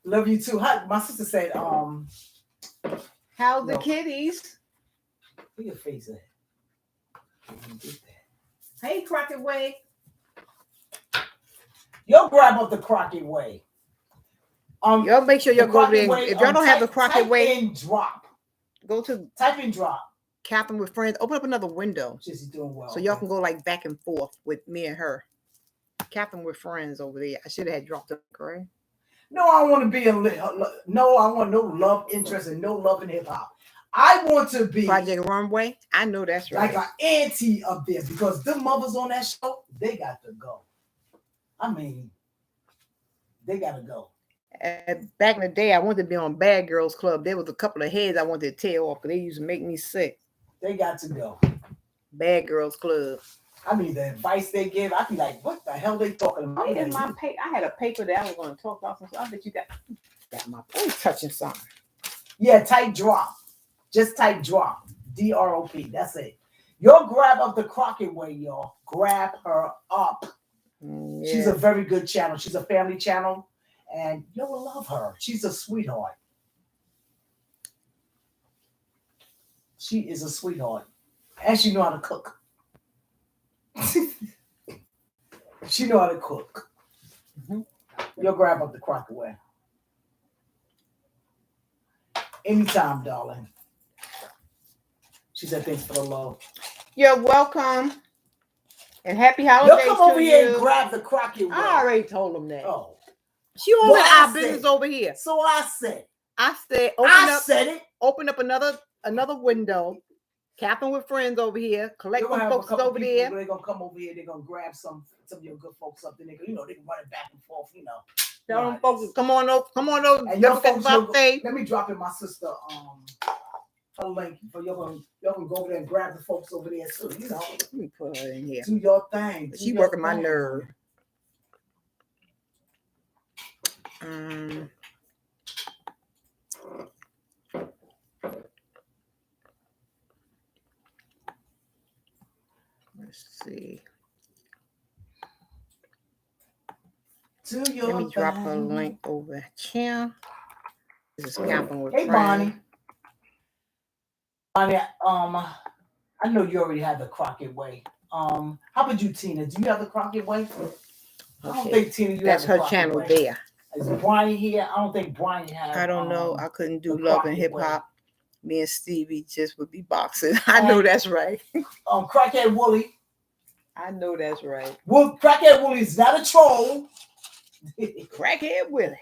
Love you too. My sister said, how's the kitties? Where your face at? Hey, Crockett Way. Y'all grab up the Crockett Way. Y'all make sure y'all go there. If y'all don't have the Crockett Way, type in drop. Type in drop. Capping with Friends. Open up another window. She's doing well. So y'all can go like back and forth with me and her. Capping with Friends over there. I should have had dropped it, right? No, I want to be no, I want no love interest and no love in hip hop. I want to be Project Runway. I know that's right. Like an auntie up there because them mothers on that show, they got to go. I mean, they got to go. Back in the day, I wanted to be on Bad Girls Club. There was a couple of heads I wanted to tear off because they used to make me sick. They got to go. Bad Girls Club. I mean, the advice they give, I'd be like, what the hell they talking about? I had a paper that I was going to talk about. I bet you got my phone touching something. Yeah, type drop. Just type drop. DROP. That's it. Y'all grab up the Crockett Way, y'all. Grab her up. Yeah. She's a very good channel. She's a family channel. And you will love her. She's a sweetheart. She is a sweetheart. And she know how to cook. She know how to cook. Mm-hmm. You'll grab up the Crockett Way. Anytime, darling. She said thanks for the love. You're welcome. And happy holidays. You'll come over here and grab the Crockett Way. I already told them that. Oh. She all in our business over here. So I said. Open up another window. Capping with Friends over here. Collect some folks over there. They're gonna come over here. They're gonna grab some of your good folks up there. They can run it back and forth. Tell them folks, come on over. And your folks, let me drop in my sister a link for y'all can go over there and grab the folks over there too. Let me put her in here. Do your thing. She working my nerve. Let's see. To your Let me drop a band. link over here. This is Camping with Hey, Friends. Bonnie, I know you already have the Crockett Way. How about you, Tina? Do you have the Crockett Way? I don't think Tina, you That's have the her Crockett channel Way. there. Is Brian here? I don't think Brian has. I don't know. I couldn't do the Love and Crockett Hip Way. Hop. Me and Stevie just would be boxing. I know that's right. Crackhead Wooly. I know that's right. Well, Crackhead Wooly is not a troll. Crackhead Willie.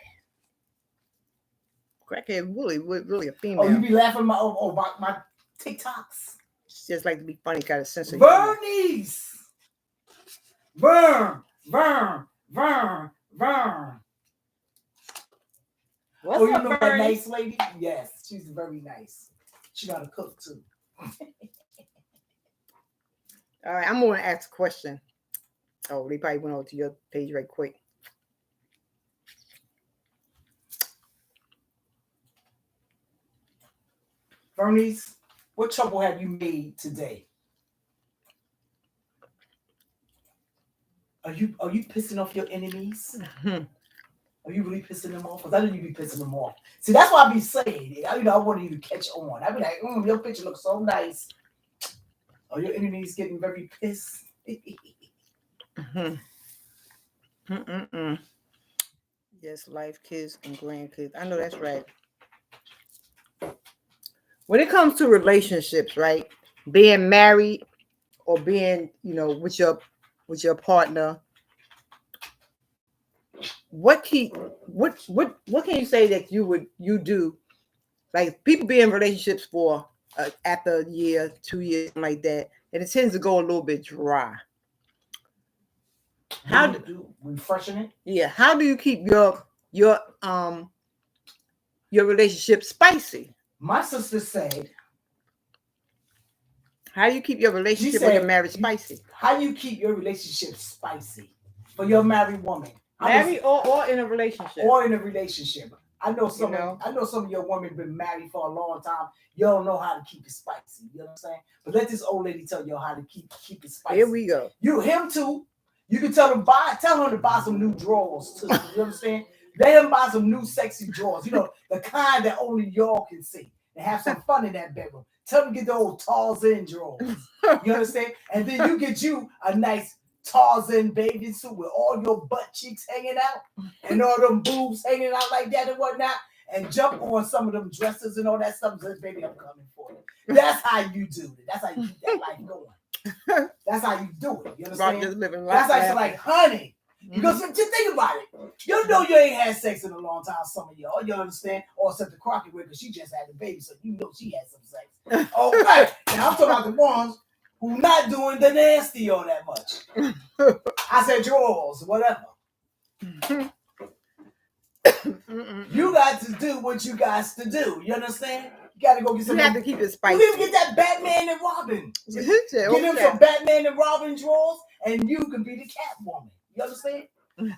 Crackhead Willie, really a female. Oh, you be laughing about my TikToks. It's just like to be funny, kind of sense of Bernice. Vern. What's you up, know that Bernie? nice lady? Yes, she's very nice. She got to cook too. All right, I'm going to ask a question. Oh, they probably went over to your page right quick. Bernice, what trouble have you made today? Are you pissing off your enemies? Mm-hmm. Are you really pissing them off? Because I know you be pissing them off. See, that's why I be saying. I wanted you to catch on. I be like, your picture looks so nice. Are your enemies getting very pissed? Mm-hmm. Yes, life, kids, and grandkids. I know that's right. When it comes to relationships, right? Being married or being, with your partner, what can you say that you do? Like people be in relationships for after a year, 2 years, something like that, and it tends to go a little bit dry. How do you do refreshing it? Yeah. How do you keep your relationship spicy? My sister said, how do you keep your relationship with your marriage spicy? How do you keep your relationship spicy for your married woman? Married or in a relationship? Or in a relationship. I know some of your women been married for a long time. You don't know how to keep it spicy. You know what I'm saying? But let this old lady tell you how to keep it spicy. Here we go. Him too. You can tell him to buy some new drawers too. You understand? Let him buy some new sexy drawers. The kind that only y'all can see. And have some fun in that bedroom. Tell him to get the old Tarzan drawers. You understand? And then you get you a nice Tarzan bathing suit with all your butt cheeks hanging out and all them boobs hanging out like that and whatnot, and jump on some of them dresses and all that stuff. Says, baby, I'm coming for you. That's how you do it. That's how you keep that life going. That's how you do it. You understand? That's how you like, honey. Because just think about it. You know you ain't had sex in a long time, some of y'all. You understand? Or except the Crockett way, because she just had a baby, so you know she had some sex. Okay. Now I'm talking about the ones who not doing the nasty all that much. I said drawers, whatever. You got to do what you got to do. You understand? You got to go get some. You have to keep it spicy. You even get that Batman and Robin. Get him some Batman and Robin drawers, and you can be the Catwoman. You understand?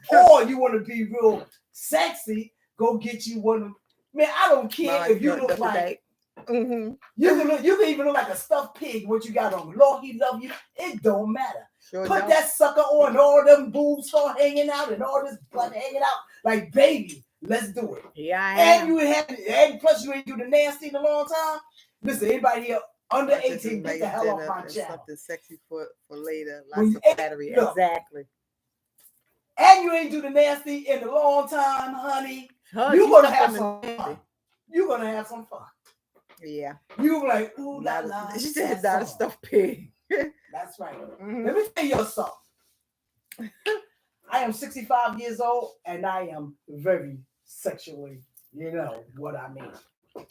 Or you want to be real sexy, go get you one of them. Man, I don't care if you look like you can even look like a stuffed pig. What you got on? Lord, he love you. It don't matter. Put that sucker on. All them boobs start hanging out and all this blood hanging out. Like, baby, let's do it. Yeah, and plus you ain't do the nasty in a long time. Listen, anybody here under 18, get the hell off my channel. Something sexy for later. Lots of battery. Exactly. And you ain't do the nasty in a long time, honey. You're gonna have some fun. You're gonna have some fun. Yeah. You were like, ooh la la. She said not a stuffed pig. That's right. Let me tell you something. I am 65 years old and I am very sexually, you know what I mean.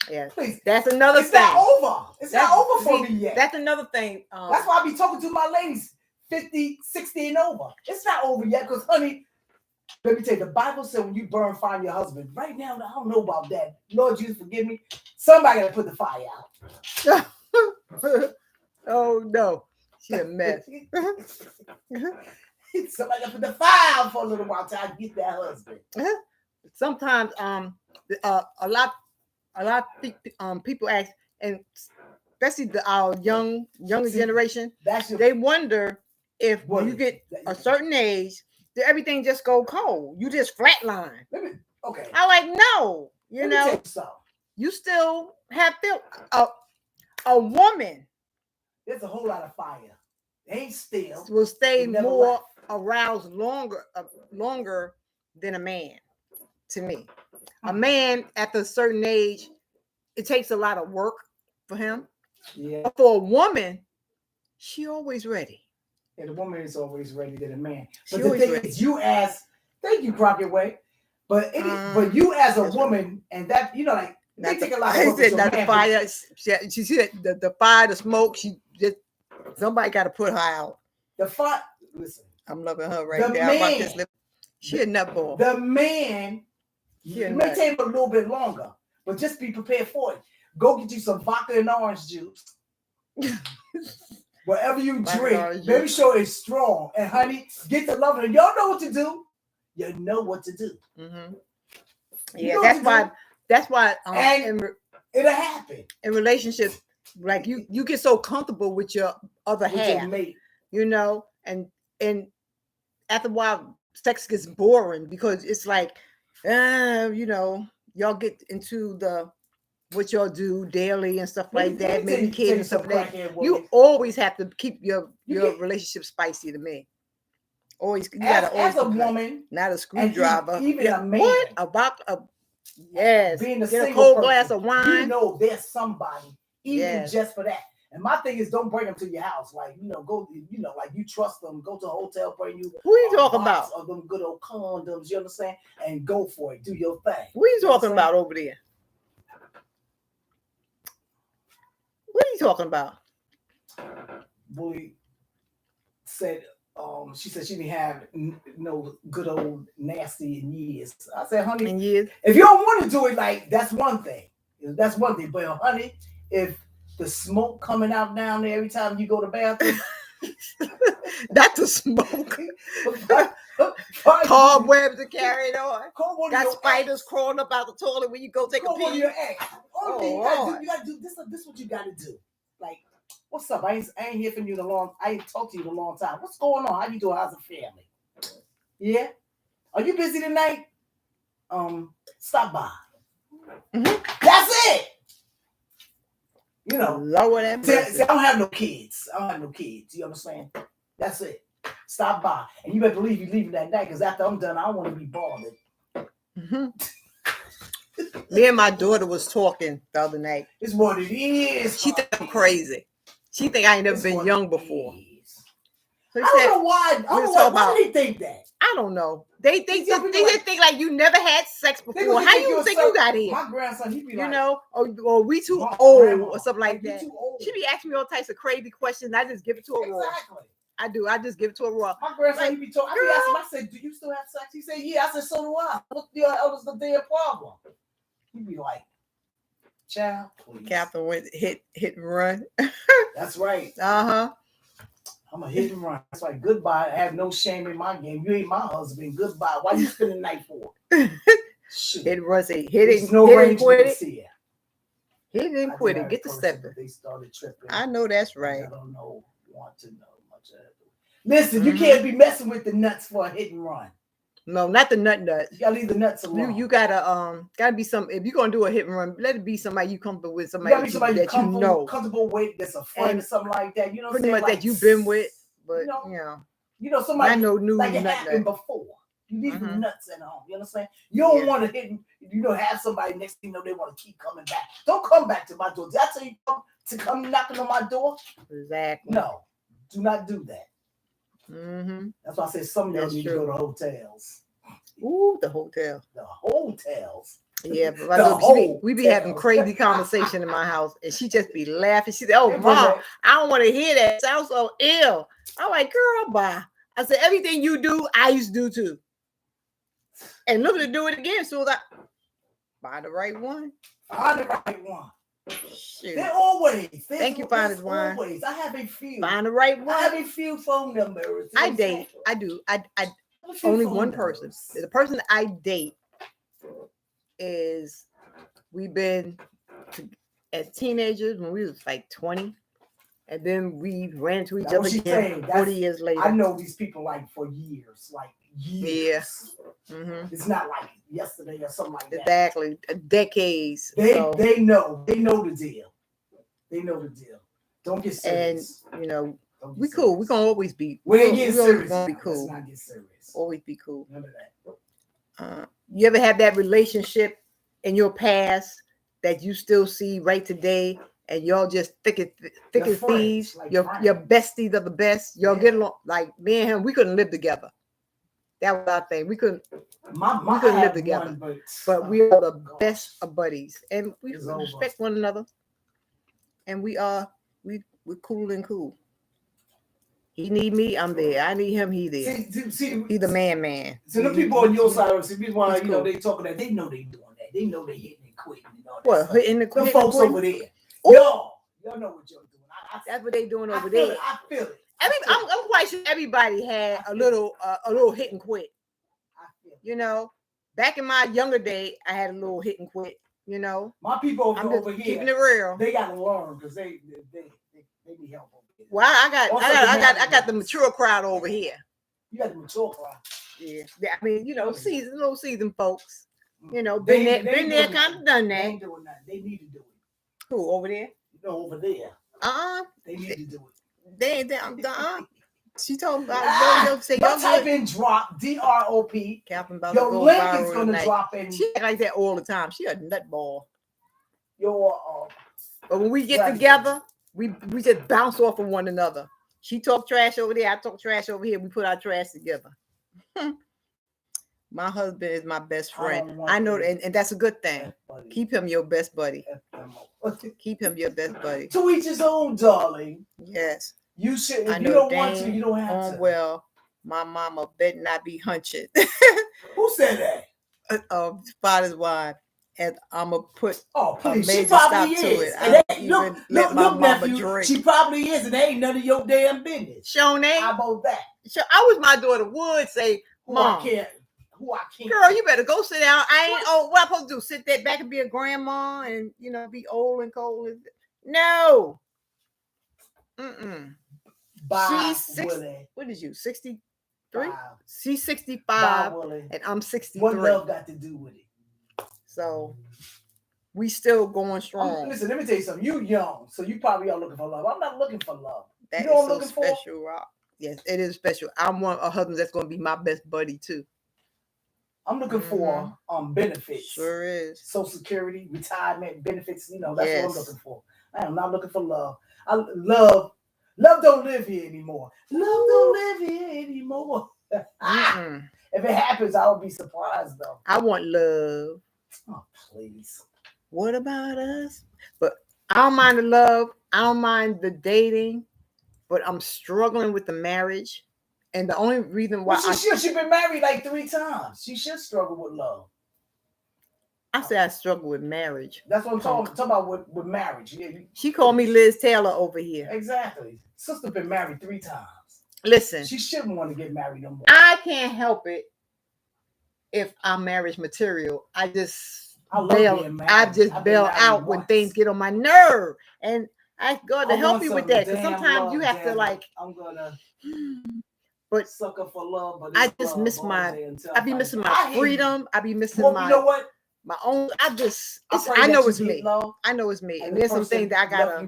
Yeah. Please. That's another thing. It's not over. It's not over for me yet. That's another thing. That's why I be talking to my ladies 50, 60 and over. It's not over yet because, honey, let me tell you, the Bible said when you burn, find your husband. Right now, I don't know about that. Lord Jesus, forgive me. Somebody got to put the fire out. Oh, no. She's a mess. Somebody got to put the fire out for a little while till I get that husband. Sometimes a lot of people ask, and especially our younger generation, they wonder if when you get a certain age, everything just go cold. You just flatline. Okay. I like no. You know, you still have a woman. There's a whole lot of fire. They ain't still. Will stay more aroused longer than a man. To me, a man at a certain age, it takes a lot of work for him. Yeah. But for a woman, she always ready. Yeah, the woman is always ready than a man. But the thing is, you as thank you, Crockett Way. But but you as a woman, and that like they take a lot of work. She said that the fire. She said the fire, the smoke. She just somebody got to put her out. The fire. Listen, I'm loving her right there. About this lip. She a nutball. The man. It may take a little bit longer, but just be prepared for it. Go get you some vodka and orange juice. Whatever you drink, make sure it's strong. And honey, get to love it. Y'all know what to do. You know what to do. Mm-hmm. Yeah, that's why. And it'll happen in relationships. Like you get so comfortable with your other half, your mate. And after a while, sex gets boring because it's like, y'all get into what y'all do daily and stuff like that, maybe kids and stuff like that. You always have to keep your relationship spicy to me. Always, you gotta always as a woman, not a screwdriver. Even a man. What about yes? Being a get a cold glass of wine. You know, there's somebody even just for that. And my thing is, don't bring them to your house. Like go. Like you trust them. Go to a hotel, bring you. Who are you talking about? Of them good old condoms. You understand? And go for it. Do your thing. What are you talking about over there? What are you talking about? Boy said. She said she didn't have no good old nasty in years. I said, honey, in years. If you don't want to do it, like that's one thing. That's one thing. But honey, if the smoke coming out down there every time you go to the bathroom, not the smoke. Cobwebs are carried on. Got spiders crawling up out the toilet when you go take a pee. Your ex. You gotta do this. This is what you gotta do. Like. What's up? I ain't hear from you in a long. I ain't talked to you in a long time. What's going on? How you doing? How's the family? Yeah. Are you busy tonight? Stop by. Mm-hmm. That's it. Lower that. See, I don't have no kids. You understand? That's it. Stop by, and you better believe you leaving that night because after I'm done, I don't want to be bothered. Mm-hmm. Me and my daughter was talking the other night. It's what it is. She think I'm crazy. She think I ain't never been young before. So I don't know why. Why do they think that? I don't know. They think like you never had sex before. How you think you got here? My grandson, he be like, or we too old or something like that. She be asking me all types of crazy questions. I just give it to her raw. I do. I just give it to her raw. My grandson, he be talking. I be asking him. I said, "Do you still have sex?" He said, "Yeah." I said, "So do I." What the hell was the damn problem? He be like, "Child, please." Catherine went hit and run. That's right. Uh-huh. I'm a hit and run. That's like goodbye. I have no shame in my game. You ain't my husband. Goodbye. Why you spending the night for? Hit and run. Say hit it. No range quit it. Hit and quit it. Get the stepping. They started tripping. I know that's right. I don't know. Want to know much. Listen, you can't be messing with the nuts for a hit and run. No, not the nuts. You gotta leave the nuts alone. You gotta be some. If you're gonna do a hit and run, let it be somebody you comfortable with. Somebody that you know, comfortable with, that's a friend or something like that. You know, pretty much that you've been with, but somebody I know new like it happened before. You leave the nuts at home. You understand? You don't want to hit. Have somebody next thing they want to keep coming back. Don't come back to my door. Did I tell you to come knocking on my door? Exactly. No, do not do that. Mm-hmm. That's why I said some of them need to go to hotels. Ooh, the hotel. The hotels. Yeah, but we be having crazy conversation in my house, and she just be laughing. She said, "Oh, Mom, I don't want to hear that. It sounds so ill." I'm like, "Girl, bye." I said, "Everything you do, I used to do too." And look to do it again. So I buy the right one. Find the right one. Shoot. They're always. Thank you, Finders Wine. Always. I have a few. Find the right one. I have a few phone numbers. I date. I do. I only one person. The person I date is we've been as teenagers when we was like 20. And then we ran into each That's other what she's again saying. 40 years later. I know these people like for years, like years. Yeah. Mm-hmm. It's not like yesterday or something like that. Exactly. Decades. They know the deal. They know the deal. Don't get serious. And you know, we cool. We're gonna always be. We ain't getting serious. Gonna be cool. Let's not get serious. Always be cool. None of that. You ever have that relationship in your past that you still see right today, and y'all just thick as thieves? Like your besties are the best. Y'all get along like me and him. We couldn't live together. That was our thing. We couldn't. We couldn't live together. But we are the best of buddies, and we respect one another. And we're cool and cool. He need me, I'm there. I need him, he there. See, he the man. So the people on your side, see, people want to, they talking that they know they doing that. They know they hitting and quitting and all that. What, hitting and quitting? The folks over there. Y'all know what y'all doing. That's what they doing over there. I feel it. I'm quite sure everybody had a little hit and quit. I feel it. You know, back in my younger day, I had a little hit and quit. You know, my people over here, keeping it real. They got to learn because they need help over here. Well, I got the mature crowd over here. You got the mature crowd. Yeah. I mean, little seasoned folks. You know, been there, kind of done that. They ain't doing that. They need to do it. Who over there? No, over there. They need to do it. They She told me about say y'all type in drop DROP. Your link is gonna drop in. She act like that all the time. She a nutball. But when we get together, we just bounce off of one another. She talk trash over there. I talk trash over here. We put our trash together. My husband is my best friend. I know, and that's a good thing. Keep him your best buddy. Keep him your best buddy. To each his own, darling. Yes. You should. If you don't want to, you don't have to. Well, my mama better not be hunching. Who said that? Father's wife. And I'm gonna put please. She probably is. Look, nephew. Drink. She probably is, and it ain't none of your damn business. Shonay. How about that? I wish my daughter would say, "Mom, who I can't. Girl, you better go sit down. What I'm supposed to do? Sit there back and be a grandma and be old and cold? No. She's what is you? 63? She's 65 and I'm 63. What love got to do with it? So we still going strong. Listen, let me tell you something. You young, so you probably are looking for love. I'm not looking for love. That you know is what I'm looking special, for? Rock. Yes, it is special. I want a husband that's going to be my best buddy too. I'm looking for benefits. Sure is. Social Security, retirement benefits. That's what I'm looking for. I am not looking for love. Love don't live here anymore. Love don't live here anymore. If it happens, I'll be surprised though. I want love. Oh, please. What about us? But I don't mind the love. I don't mind the dating. But I'm struggling with the marriage. And the only reason why she's been married like 3 times. She should struggle with love. I said I struggle with marriage. That's what I'm talking about with marriage. Yeah, she called me Liz Taylor over here. Exactly. Sister been married 3 times. Listen. She shouldn't want to get married no more. I can't help it if I'm marriage material. I just bail out when things get on my nerve. And I got to help you with that. Because sometimes you have to I'm gonna but sucker for love, but I just miss I be missing my freedom. I be missing my you know what? My own. I know it's me. I know it's me. And there's some things that I gotta,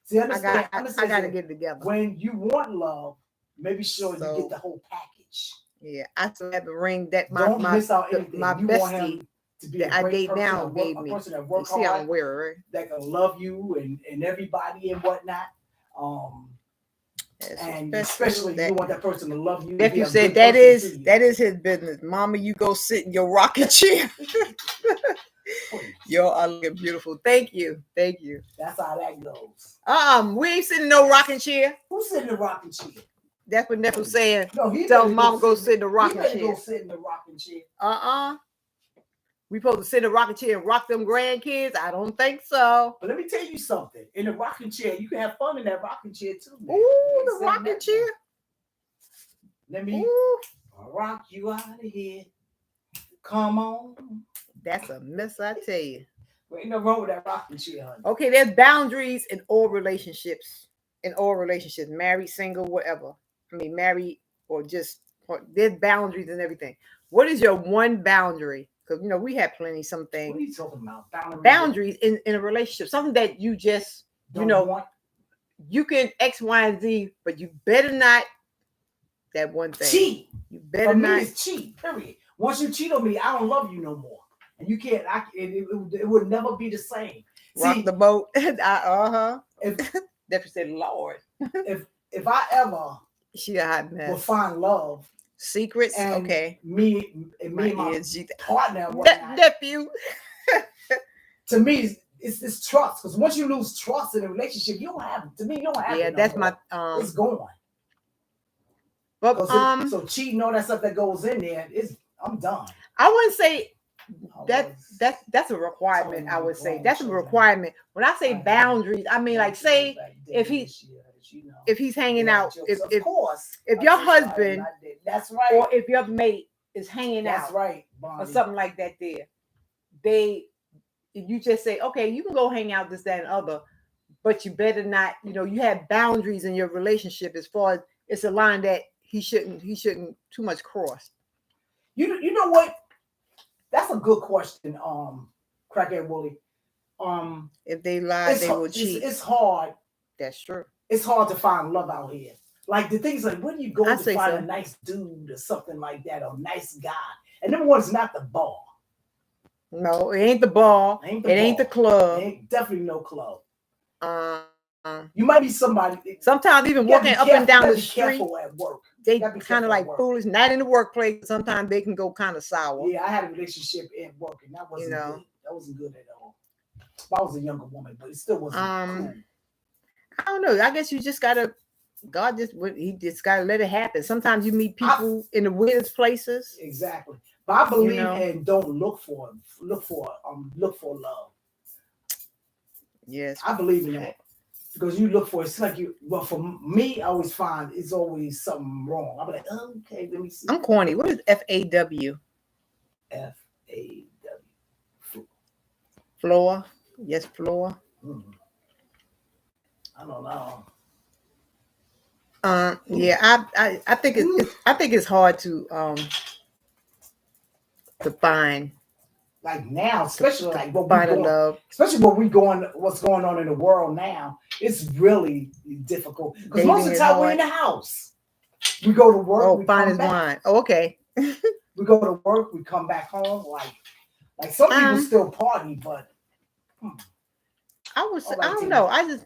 See, I gotta get it together. When you want love, maybe sure you get the whole package. Yeah, I still have a ring that Don't miss out anything. My you bestie to be that I date now gave me. Person that work see hard, how I'm wearing, right? That can love you and everybody and whatnot. And especially you want that person to love you. If you said that is his business, Mama, you go sit in your rocking chair. Y'all are looking beautiful. Thank you. That's how that goes. We ain't sitting in no rocking chair. Who's sitting in the rocking chair? That's what Neff was saying. No, he tell Mama go sit in the rocking chair. Go sit in the rocking chair. We supposed to sit in the rocking chair and rock them grandkids? I don't think so. But let me tell you something. In the rocking chair, you can have fun in that rocking chair too. Man. Ooh, the rocking chair. Let me rock you out of here. Come on. That's a mess, I tell you. Ain't no wrong with that rocking chair, honey. Okay, there's boundaries in all relationships. In all relationships, married, single, whatever. I mean, married or just there's boundaries and everything. What is your one boundary? Because we have plenty some What things. are you talking about? Boundaries in a relationship, something that you just Don't want. you can X, Y, and Z, but you better not that one thing. Cheat. You better For me, not. it's cheat. Period. Once you cheat on me, I don't love you no more, and you can't. It would never be the same. Rock the boat. If Definitely said, Lord. if I ever She a hot will mess. find love, Secrets. and Okay. me and my partner, and whatnot, nephew. to me, it's trust. Because once you lose trust in a relationship, you don't have. To me, you don't have. Yeah, it no that's more. my It's gone. But So cheating, all that stuff that goes in there, I'm done. I wouldn't say that's a requirement. I would say that's a requirement. When I say boundaries, I mean like say if he's hanging out, if your husband, that's right, or if your mate is hanging that's out, right, or something like that, you just say, okay, you can go hang out this, that, and other, but you better not. You have boundaries in your relationship as far as it's a line that he shouldn't too much cross. You know what? That's a good question, Crackhead Wooly. If they lie, they will cheat. It's hard. That's true. It's hard to find love out here. Like the things like when you go to find a nice dude or something like that, or a nice guy, and number one, it's not the bar. No, it ain't the bar. It ain't the club. It ain't definitely no club. You might be somebody. Sometimes even walking up and down the street. Careful at work. They kind of like foolish. Not in the workplace. Sometimes they can go kind of sour. Yeah, I had a relationship at work, and that wasn't good. That wasn't good at all. I was a younger woman, but it still wasn't cool. I don't know. I guess you just gotta. He just gotta let it happen. Sometimes you meet people in the weirdest places. Exactly. But I believe in don't look for love. Yes, I believe in that. Because you look for it's like for me, I always find it's always something wrong. I'm like, okay, let me see. I'm corny. What is FAW? FAW. Floor. Yes, floor. I don't know. Yeah, I think it's hard to find. Like now, especially like what's going on in the world now, it's really difficult. Because most of the time we're in the house. We go to work. We find his wine. Oh, okay. We go to work, we come back home. Like some people still party, but I don't know. I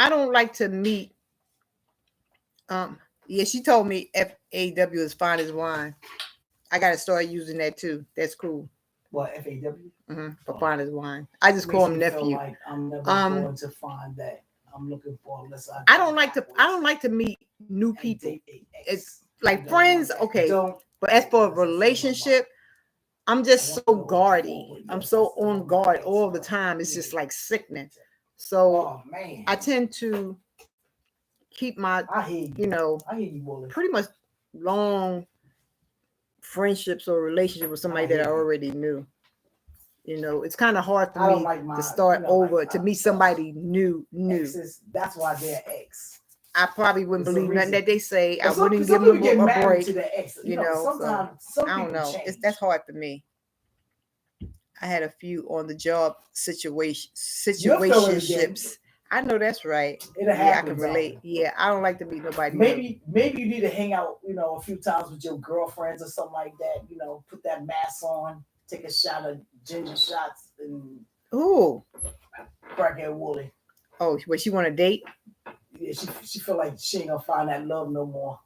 don't like to meet. Yeah, she told me FAW is fine as wine. I gotta start using that too. That's cool. What, FAW? For fine as wine. I just call him nephew. Like I'm never going to find that. I'm looking for unless I don't like to meet new people. It's like friends, okay. But as for a relationship, I'm just so guardy. I'm so on guard all the time. It's just like sickening. So I tend to keep my, I hear you, pretty much long friendships or relationship with somebody that I already knew. It's kind of hard for me to start over, to meet somebody new. Exes, that's why they're ex. I probably wouldn't believe nothing that they say. I wouldn't give them a break. To the ex. Sometimes I don't know. That's hard for me. I had a few on the job situationships. I know that's right. I can relate. Yeah, I don't like to meet nobody. Maybe you need to hang out, a few times with your girlfriends or something like that. Put that mask on, take a shot of ginger shots, and Crackhead Wooly. Oh, what, she want to date? Yeah, she feel like she ain't gonna find that love no more.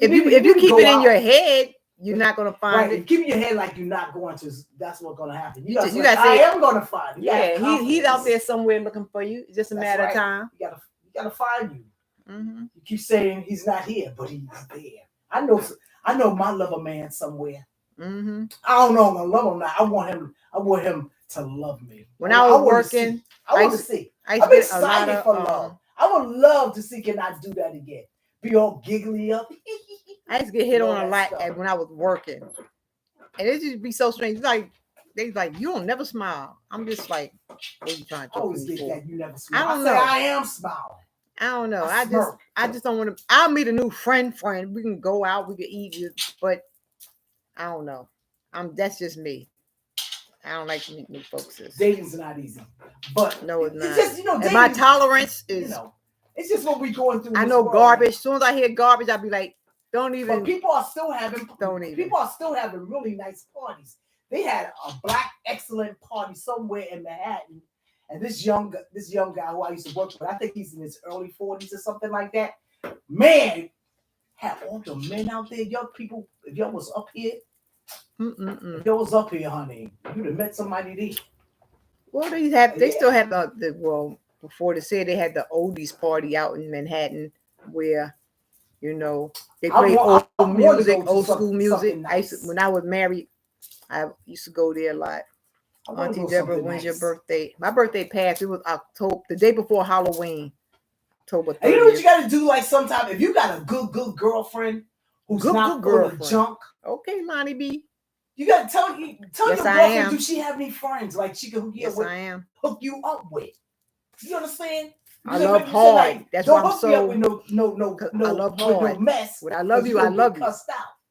If you keep it in your head, you're not gonna find it. Keep in your head like you're not going to. That's what's gonna happen. You gotta say, I am gonna find it. He's out there somewhere looking for you. It's just a matter of time. You gotta find you. You keep saying he's not here, but he's there. I know my lover man somewhere. I don't know if I'm gonna love him now. I want him to love me. When I was working, I want to see. I'm excited for love. I would love to see. Can I do that again? Be all giggly up. I used to get hit on a lot when I was working, and it just be so strange. Like they like, you don't never smile. I'm just like, what are you trying to I talk always to me get for? that you never smile. I don't say know. I am smiling. I don't know. I smirk. I just don't want to. I'll meet a new friend. We can go out. We can eat. But I don't know. That's just me. I don't like to meet new folks. Dating's not easy, but no, it's not. It's just and my tolerance is. It's just what we going through. I know world, garbage. Man. As soon as I hear garbage, I'll be like, don't even. But people are still having. Don't even. People are still having really nice parties. They had a black excellent party somewhere in Manhattan, and this young guy who I used to work with, I think he's in his early 40s or something like that. Man, had all the men out there, young people. If y'all was up here, if y'all was up here, honey, you'd have met somebody there. Well, they still have before they said they had the oldies party out in Manhattan where, they play old school music. Nice. When I was married, I used to go there a lot. Auntie Deborah, when's your birthday? My birthday passed. It was October, the day before Halloween. October 30th. And you know what you got to do? Like sometimes, if you got a good girlfriend who's not full of junk. Okay, Lonnie B. You got to tell your girlfriend, do she have any friends like she can hook you up with? You understand? I love hard. Like, that's why I'm so. With no, I love hard. No mess. When I love you, I love you.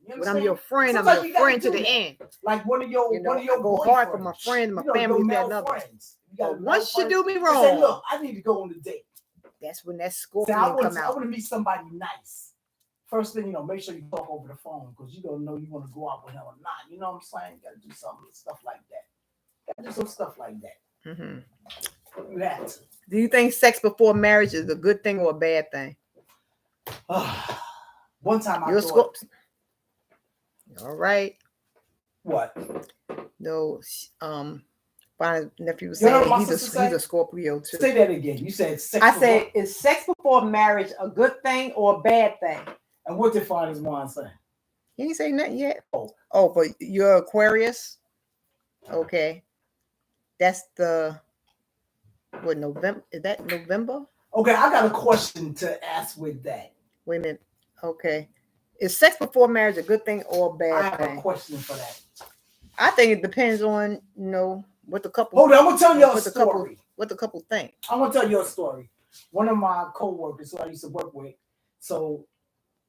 When I'm your friend, sometimes I'm your friend to the end. Like one of your I go hard for my friends, my family, that love. But once you do me wrong, say, look, I need to go on a date. That's when that scorpion come out. I want to meet somebody nice. First thing, make sure you talk over the phone because you don't know you want to go out with her or not. You know what I'm saying? You got to do stuff like that. Got to do some stuff like that. Mm-hmm. You have to. Do you think sex before marriage is a good thing or a bad thing? One time I thought. All right. What? No. My nephew was saying he's a Scorpio too. Say that again. You said sex. I said, is sex before marriage a good thing or a bad thing? And what did Father's mom say? He ain't say nothing yet. Oh, but you're Aquarius? Okay. That's November? Is that November? Okay, I got a question to ask with that. Wait a minute. Okay. Is sex before marriage a good thing or a bad thing? I have a question for that. I think it depends on, what the couple. Hold on, I'm gonna tell you a story. What the couple think. I'm gonna tell you a story. One of my co-workers who I used to work with, so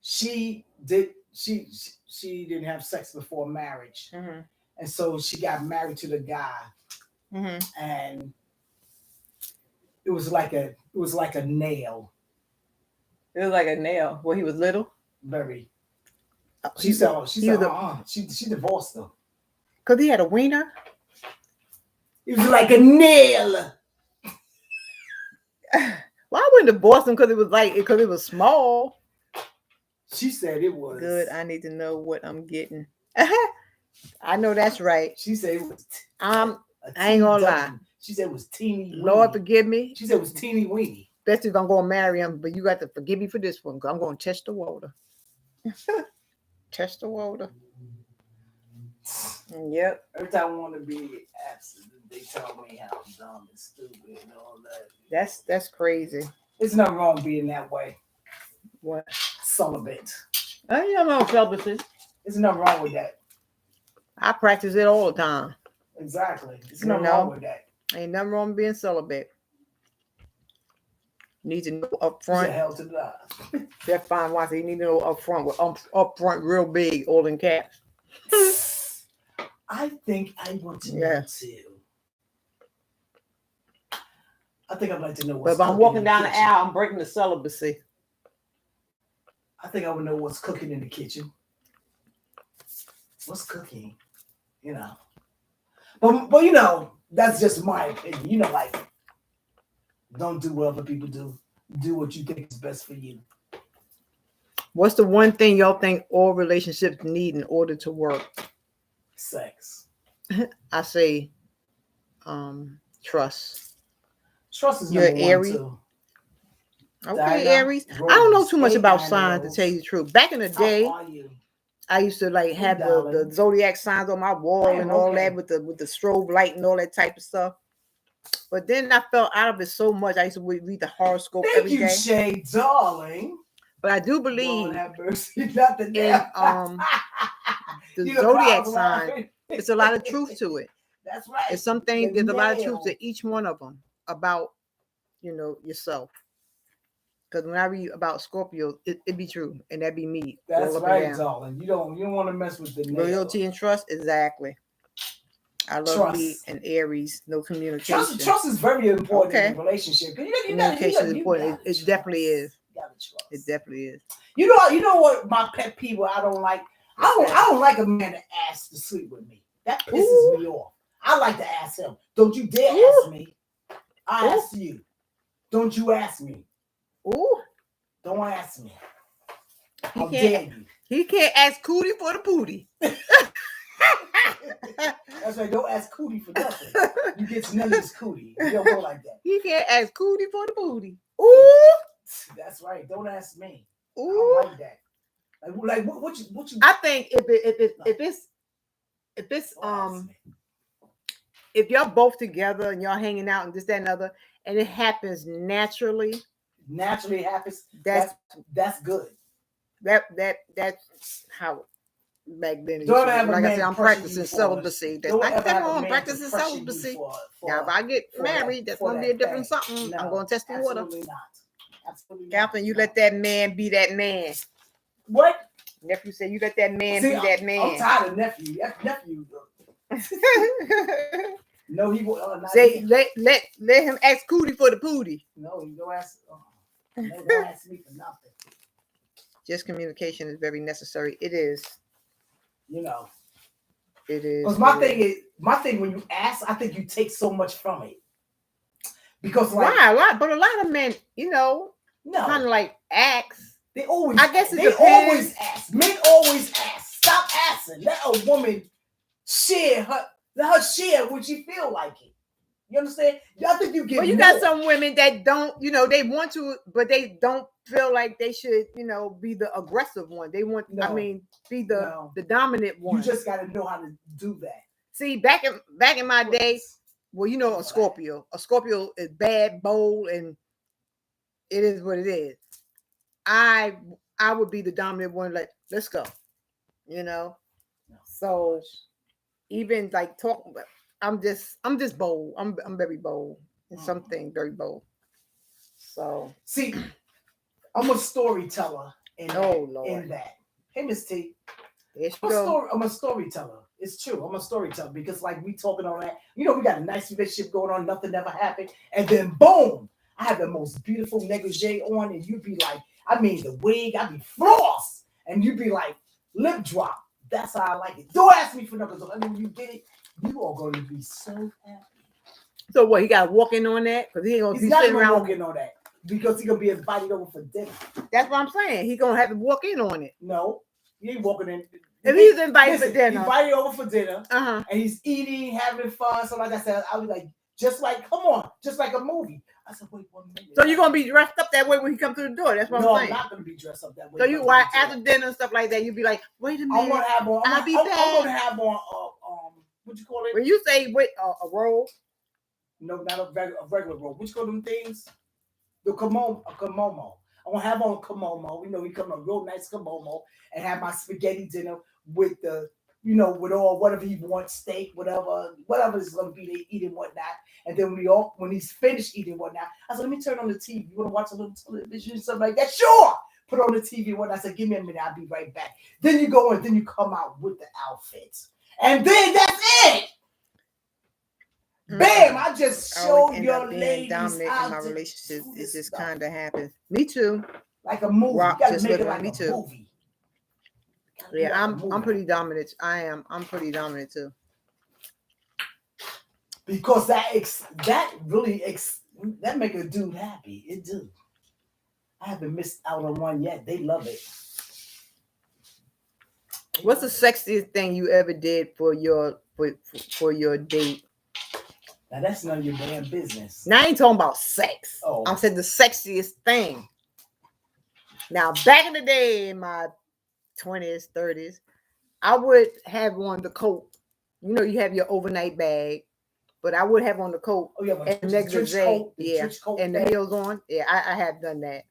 she didn't have sex before marriage, and so she got married to the guy, and it was like a nail. It was like a nail. Well, he was little. Very. She divorced him. Cause he had a wiener. It was like a nail. Well, I wouldn't divorce him because it was small. She said it was good. I need to know what I'm getting. I know that's right. She said it was. I ain't gonna lie. She said it was teeny. Lord forgive me. She said it was teeny weeny. Especially if I'm gonna marry him, but you got to forgive me for this one because I'm gonna test the water. Test the water. Yep. Every time I want to be absent, they tell me how dumb and stupid and all that. That's crazy. There's nothing wrong being that way. What? Celibate. I ain't nothing wrong with celibacy. There's nothing wrong with that. I practice it all the time. Exactly. There's nothing wrong with that. Ain't nothing wrong with being celibate. Need to know up front. Hell to die. That's fine. Why? You need to know up front with up front real big, all in caps. I think I want to know too. I think I'd like to know what's But if I'm walking down the aisle, I'm breaking the celibacy. I think I would know what's cooking in the kitchen. What's cooking? But that's just my opinion. Don't do what other people do. Do what you think is best for you. What's the one thing y'all think all relationships need in order to work? Sex. I say trust. Trust is you're Aries. Okay, Diana, Aries. I don't know too much about signs to tell you the truth. Back in the day, I used to have the zodiac signs on my wall and all that with the strobe light and all that type of stuff. But then I fell out of it so much. I used to read the horoscope every day. Thank you, Shay, darling. But I do believe in the zodiac sign. It's a lot of truth to it. That's right. And some things, there's a lot of truth Nail. to each one of them about, yourself. Because when I read about Scorpio, it be true, and that be me. That's all up right, and down. darling. You don't want to mess with the nail. Loyalty and trust, exactly. I love Trust. me and Aries, no communication. Trust is very important in a relationship. Communication is important. It definitely is. You gotta trust. It definitely is. You know what my pet peeve I don't like? I don't like a man to ask to sleep with me. That pisses me off. I like to ask him. Don't you dare ask me. I ask you. Don't you ask me. Ooh. Don't ask me. How dare you? He can't ask Cootie for the booty. That's right. Don't ask Cootie for nothing. You get none of this Cootie. You don't go like that. He can't ask Cootie for the booty. Ooh. That's right. Don't ask me. Ooh. I don't like that. Like what you? I think if it's if y'all both together and y'all hanging out and this, that, and other, and it happens naturally. Naturally happens. That's good. That's how back then. Don't have like I said, I'm practicing celibacy. There's nothing wrong practicing celibacy. Now, if I get married, that's gonna be a different something. No, I'm gonna test the water. Absolutely not. Absolutely Captain, you let that man be that man. What? Nephew said you let that man be that man. I'm tired of nephew. That's nephew. No, he will not. Say let him ask Cootie for the booty. No, you don't ask. Don't ask me for nothing. Just communication is very necessary. It is. You know. It is. Because my thing when you ask, I think you take so much from it. Because like a lot of men, no, kind of like ask. They always. I guess they always ask. Men always ask. Stop asking. Let a woman share her. Let her share when she feel like it. You understand? I think you get. Well, you got some women that don't. They want to, but they don't feel like they should. Be the aggressive one. They want. Be the dominant one. You just got to know how to do that. See, back in my day, well, a Scorpio. A Scorpio is bad, bold, and it is what it is. I would be the dominant one. Like, let's go. So even like talking, I'm just bold. I'm very bold in something, very bold. So see, I'm a storyteller in that. Hey, Miss T. I'm a storyteller. It's true. I'm a storyteller because like we talking on that. We got a nice relationship going on. Nothing ever happened, and then boom, I have the most beautiful negligee on, and you'd be like, the wig, I'd be floss, and you'd be like, lip drop. That's how I like it. Don't ask me for nothing. So when you get it, you are going to be so happy. So what? He got to walk in on that because he ain't gonna be sitting around walking on that because he's gonna be invited over for dinner. That's what I'm saying. He's gonna have to walk in on it. No, he ain't walking in. If he's invited for dinner, invited over for dinner, and he's eating, having fun. So like I said, I'll be like, just like a movie. I said, wait 1 minute. So you're gonna be dressed up that way when he comes through the door? That's what I'm saying. No, I'm not gonna be dressed up that way. So you after dinner and stuff like that, you'd be like, wait a minute. I'm gonna have on. I'm gonna have on. What you call it? When you say a robe? No, not a regular robe. What you call them things? The kimono. A kimono. I'm gonna have on a kimono. We come a real nice kimono and have my spaghetti dinner with the. With all whatever he wants, steak, whatever it's gonna be, they eat and whatnot. And then when he's finished eating and whatnot, I said, let me turn on the TV. You wanna watch a little television, something like that? Sure. Put on the TV and whatnot. I said, give me a minute, I'll be right back. Then you go and then you come out with the outfits. And then that's it. Bam! I just showed your ladies dominant in my relationship. It just kind of happens. Me too. Like a movie. You gotta make it like a movie. Yeah, I'm pretty dominant. I'm pretty dominant too. Because that make a dude happy. It do. I haven't missed out on one yet. They love it. What's the sexiest thing you ever did for your date? Now that's none of your damn business. Now I ain't talking about sex. Oh. I'm saying the sexiest thing. Now back in the day, in my 20s, 30s, I would have on the coat. You have your overnight bag, but I would have on the coat and negligee, and the heels on. Yeah, I have done that.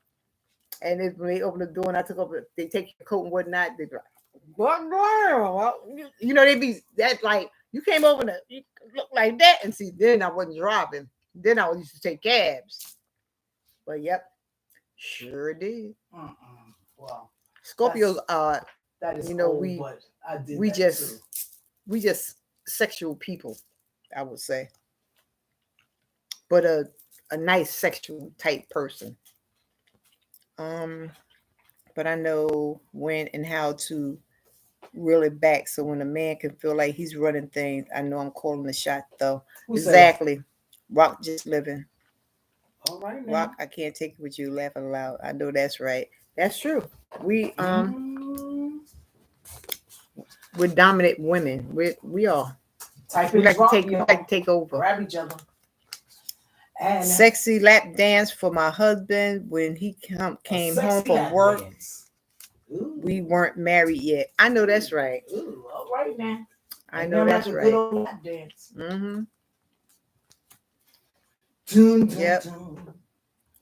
And if when they open the door and I took over, they take your coat and whatnot. They be like, "What girl?" They be that like You came over to you look like that, and see, then I wasn't driving. Then I used to take cabs. But yep, sure did. Well, Scorpios are, that is you know, old, but I did we that just too. we just sexual people, I would say. But a nice sexual type person. But I know when and how to reel it back so when a man can feel like he's running things, I know I'm calling the shot though. Who said Exactly. Rock just living. All right, now. Rock, I can't take it with you laughing loud. I know that's right. That's true. We we're dominant women. We are. Type We in like to drop, take we y'all. like to take over. Grab each other. And Sexy lap dance for my husband when he came home sexy from lap work. dance. Ooh. We weren't married yet. I know that's right. Ooh, all right now. I Ain't know nothing that's like a right. good old lap dance. Mm-hmm. Dun, dun, Yep. dun.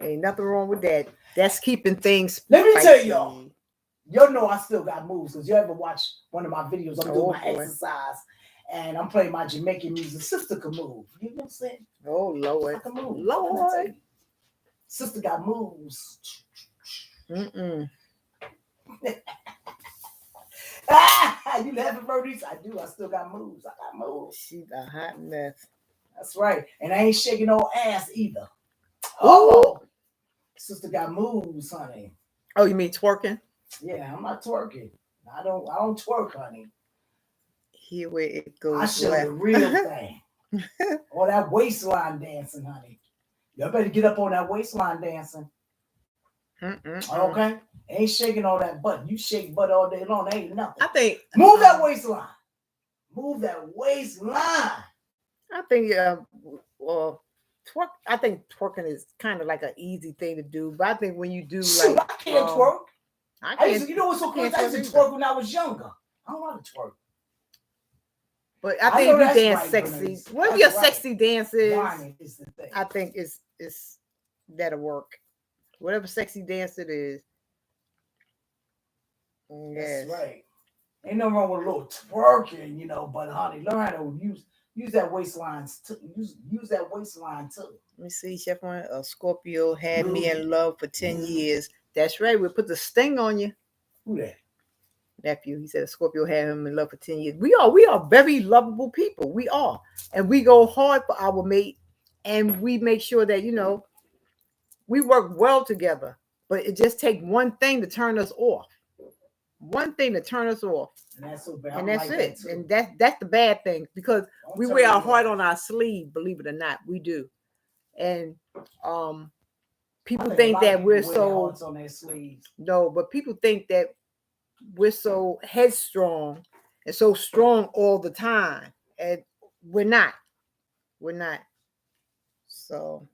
Ain't nothing wrong with that. That's keeping things. Let me tell spicy. y'all know I still got moves because you ever watch one of my videos? I'm doing my boy. exercise and I'm playing my Jamaican music. Sister can move. You know what I'm saying? Oh Lord. I can move. Lord. Sister got moves. Mm-mm. You laughing, Bernice? I do. I still got moves. I got moves. She's a hot mess. That's right. And I ain't shaking no ass either. Oh, sister got moves, honey. Oh, you mean twerking? Yeah, I'm not twerking. I don't twerk, honey. Here where it goes. I show the real thing. All that waistline dancing, honey. Y'all better get up on that waistline dancing. Okay? Ain't shaking all that butt. You shake butt all day long. Ain't nothing. I think move that waistline. Move that waistline. I think well, twerk. I think twerking is kind of like an easy thing to do, but I think when you do Shoot, like I can't twerk. I used to, you know what's so crazy? I used to twerk when I was younger. I don't want to twerk. But I think if you dance right, sexy, Bernice. whatever your That's sexy dance is, whining is the thing. I think it's that'll work. Whatever sexy dance it is. Yes. That's right. Ain't no wrong with a little twerking, you know, but honey, learn how to use that waistline too. Use that waistline too. Let me see, Chef One. A Scorpio had me in love for 10 years. That's right. We'll put the sting on you. Who that? Nephew. He said a Scorpio had him in love for 10 years. We are very lovable people. We are. And we go hard for our mate. And we make sure that, you know, we work well together. But it just takes one thing to turn us off. One thing to turn us off. And that's so bad. And that's like it. That and that's the bad thing. Because we wear our heart on our sleeve, believe it or not. We do. And people think that we're so on their sleeves. No, but people think that we're so headstrong and so strong all the time. And we're not. We're not. So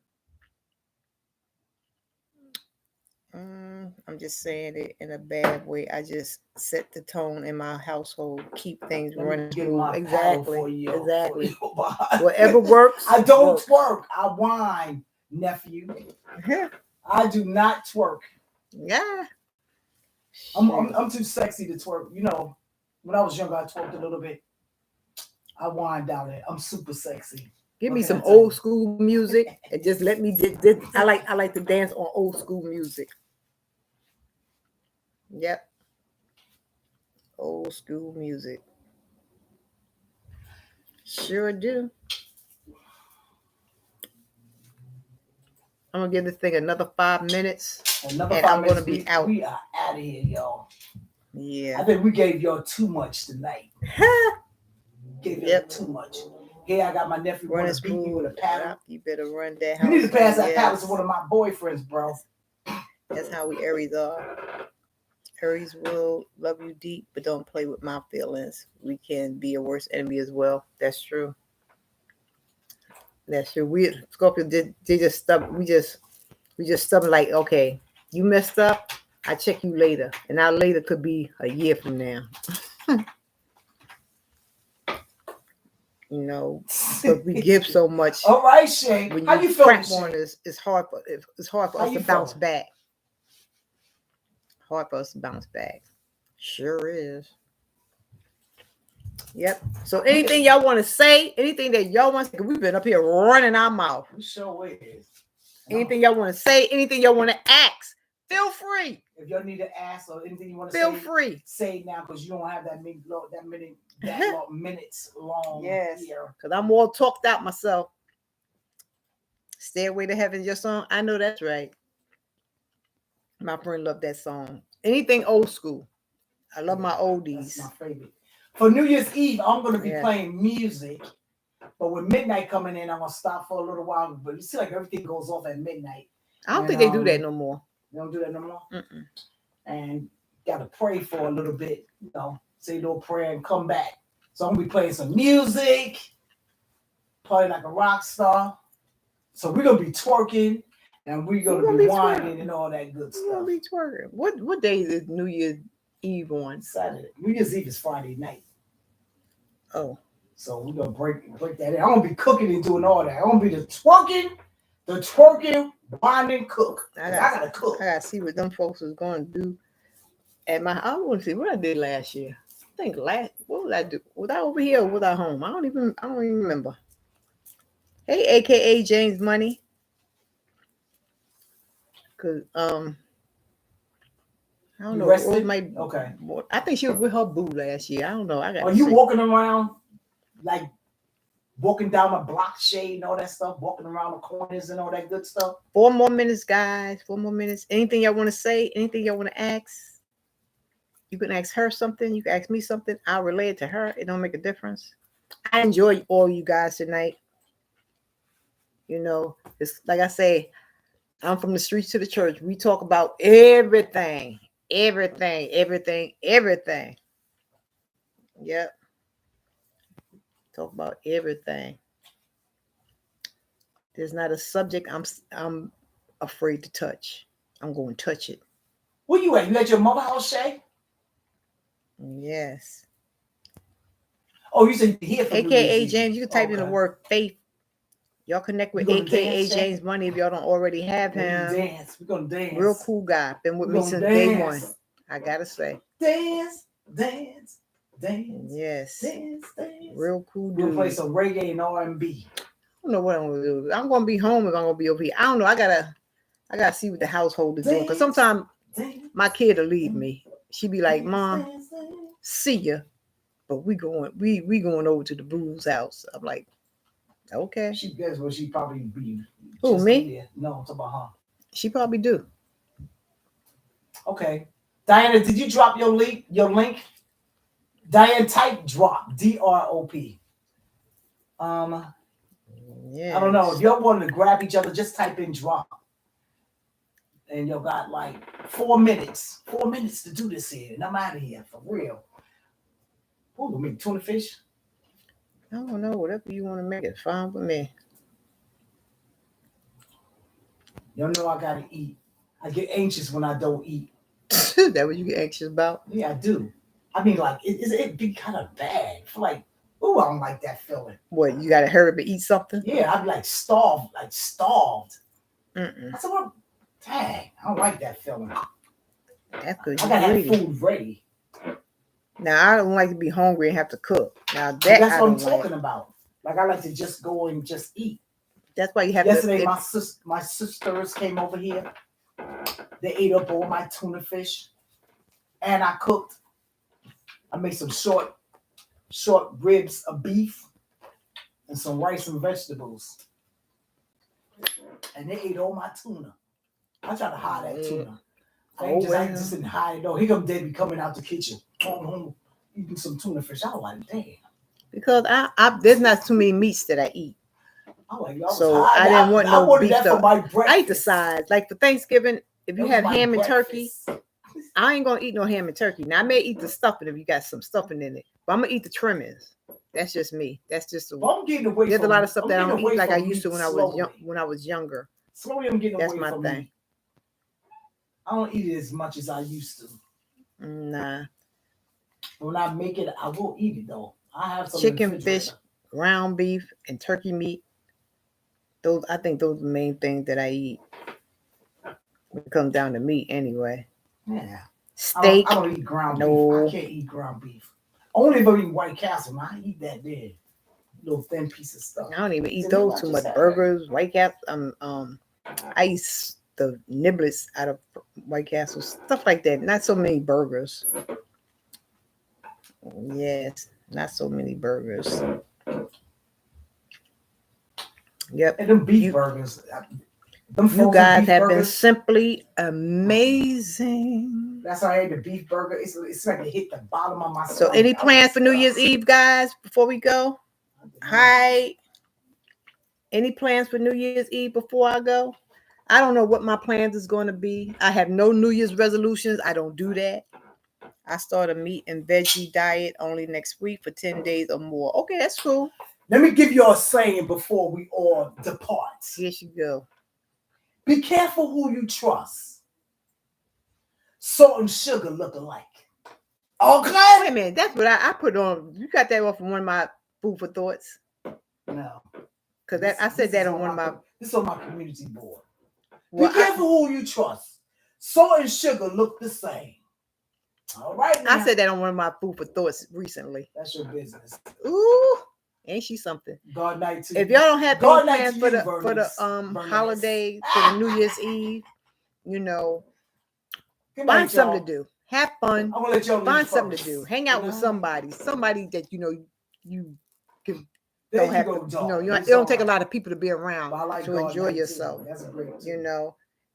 I'm just saying it in a bad way. I just set the tone in my household, keep things running smooth. Exactly. Exactly. Whatever works. I don't twerk. I whine, nephew. I do not twerk. Yeah. I'm too sexy to twerk. You know, when I was younger, I twerked a little bit. I wind down there. I'm super sexy. Give me some old school music and just let me. I like to dance on old school music. Yep. Old school music. Sure do. I'm gonna give this thing another 5 minutes. Another and 5 I'm minutes. Gonna be out. We are out of here, y'all. Yeah. I think we gave y'all too much tonight. Gave y'all too much. Hey, I got my nephew want to beat me with a paddle. You better run that house. You need to pass that paddle to one of my boyfriends, bro. That's how we Aries are. Aries will love you deep, but don't play with my feelings. We can be a worst enemy as well. That's true. That's true. We Scorpio they just stubborn. We just stubborn. Like, okay, you messed up. I check you later, and our later could be a year from now. You know, but we give so much. All right, Shane. When How you feeling, Shane? It's hard for us to bounce back. Hard for us to bounce back. Sure is. Yep. So anything y'all want to say, anything that y'all want to say, we've been up here running our mouth. We sure is. Anything y'all want to say, anything y'all want to ask, feel free. If y'all need to ask or anything you want to Feel say, free. say it now because you don't have that many minutes long. Yes. Here. Because I'm all talked out myself. Stairway to Heaven, your song. I know that's right. My friend loved that song. Anything old school. I love my oldies. That's my favorite. For New Year's Eve, I'm going to be playing music. But with midnight coming in, I'm going to stop for a little while. But you see like everything goes off at midnight. I don't think they do that no more. They don't do that no more? Mm-mm. And got to pray for a little bit. You know, say a little prayer and come back. So I'm going to be playing some music. Play like a rock star. So we're going to be twerking. And we're going to be whining and all that good stuff. We're going to be twerking. What day is New Year's Eve on? Saturday. New Year's Eve is Friday night. Oh. So we're going to break that in. I'm going to be cooking and doing all that. I'm going to be the twerking, whining, cook. I got to cook. I got to see what them folks is going to do. At my, I want to see what I did last year. I think what was I do? Was I over here or was I home? I don't even remember. Hey, AKA James Money. Cause I don't know. Okay. I think she was with her boo last year. I don't know. Are you walking around like walking down a block shade and all that stuff, walking around the corners and all that good stuff? 4 more minutes, guys. 4 more minutes. Anything y'all want to say? Anything y'all want to ask? You can ask her something. You can ask me something. I'll relay it to her. It don't make a difference. I enjoy all you guys tonight. You know, it's like I say, I'm from the streets to the church. We talk about everything. Yep. Talk about everything. There's not a subject I'm afraid to touch. I'm going to touch it. Where you at? You at your mother house, Shay? Yes. Oh, you said here for AKA James. You can type in the word faith. Y'all connect with AKA James Money if y'all don't already have him. We're gonna dance. Real cool guy. Been with me since day one. I gotta say. Dance. Yes. Dance. Real cool dude. We'll play some reggae and R&B. I don't know what I'm gonna do. I'm gonna be home if I'm gonna be over here. I don't know. I gotta see what the household is doing. Because sometimes my kid will leave me. She be like, Mom, see ya. But we going over to the boo's house. I'm like, okay. She guess what she probably be. Who, me? There. No, I'm talking about her. She probably do. Okay. Diana, did you drop your link? Diane, type drop. DROP. Yeah. I don't know. If y'all wanted to grab each other, just type in drop. And y'all got like 4 minutes. 4 minutes to do this here. And I'm out of here for real. Who gonna make tuna fish? I don't know. Whatever you want to make it, fine with me. Y'all know I gotta eat. I get anxious when I don't eat. That what you get anxious about? Yeah, I do. I mean, like, it be kind of bad. I feel like, ooh, I don't like that feeling. What, you gotta hurry up and eat something? Yeah, I'd be like starved. Mm-mm. I said, well, dang, I don't like that feeling. That's good. I gotta have food ready. Now, I don't like to be hungry and have to cook. Now, that's what I'm talking about. Like, I like to just go and just eat. That's why you have Yesterday, my sisters came over here. They ate up all my tuna fish. And I cooked. I made some short ribs of beef and some rice and vegetables. And they ate all my tuna. I try to hide that tuna. I just didn't hide it. No, here come Debbie coming out the kitchen. Eating some tuna fish. I was like, damn. Because there's not too many meats that I eat. So I didn't want no beef. I eat the sides. Like for Thanksgiving, if you have ham and turkey, I ain't gonna eat no ham and turkey. Now I may eat the stuffing if you got some stuffing in it, but I'm gonna eat the trimmings. That's just me. That's just the way. There's a lot of stuff that I don't eat like I used to when I was younger. Slowly, I'm getting That's away my from thing. Meat. I don't eat it as much as I used to. Nah. When I make it, I will eat it though. I have some chicken, fish, ground beef, and turkey meat. I think those are the main things that I eat. It comes down to meat anyway. Yeah. Steak. I don't eat ground beef. I can't eat ground beef. Only if I eat White Castle. Man, I eat that there. Little thin piece of stuff. I don't even eat So those maybe I too just much. had Burgers, White Castle. I eat the niblets out of White Castle, stuff like that. Not so many burgers. Yes, not so many burgers. Yep. And them beef You- burgers. Them You frozen guys beef have been burgers. simply amazing. That's how I ate the beef burger. It's like it hit the bottom of my So, stomach. any I was plans for New Year's disgusted. Eve, guys? Before we go, hi. Any plans for New Year's Eve before I go? I don't know what my plans is going to be. I have no New Year's resolutions. I don't do that. I start a meat and veggie diet only next week for 10 days or more. Okay, that's cool. Let me give you a saying before we all depart. Here you go. Be careful who you trust. Salt and sugar look alike. Okay? Wait a minute. That's what I put on. You got that off of one of my food for thoughts. No. Because I said that on one of my. This is on my community board. Well, Be careful who you trust. Salt and sugar look the same. All right, now. I said that on one of my food for thoughts recently. That's your business. Ooh, ain't she something? God night to If you. y'all don't have God any night plans to for you, the Bernice. holiday, for the New Year's Eve, Good find night, something y'all. to do. Have fun. I'm gonna let y'all Find leave something first. to do. Hang out with somebody that you can. There Don't have go, to, dog. it don't take a lot of people to be around But I like to God enjoy night, too. yourself. That's a great.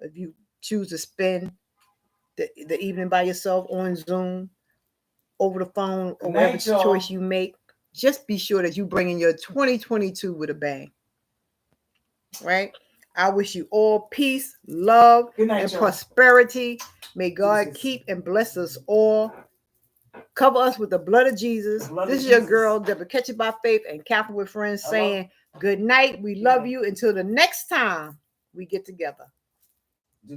If you choose to spend the evening by yourself on Zoom, over the phone, or whatever choice you make, just be sure that you bring in your 2022 with a bang. Right? I wish you all peace, love, and prosperity. May God keep and bless us all. Cover us with the blood of Jesus. This is your girl, Deborah Catch It by Faith and Catherine with Friends, saying good night. We love you until the next time we get together.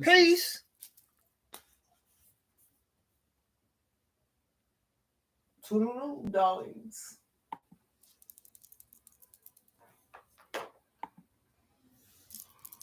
Peace. Toodaloo, darlings.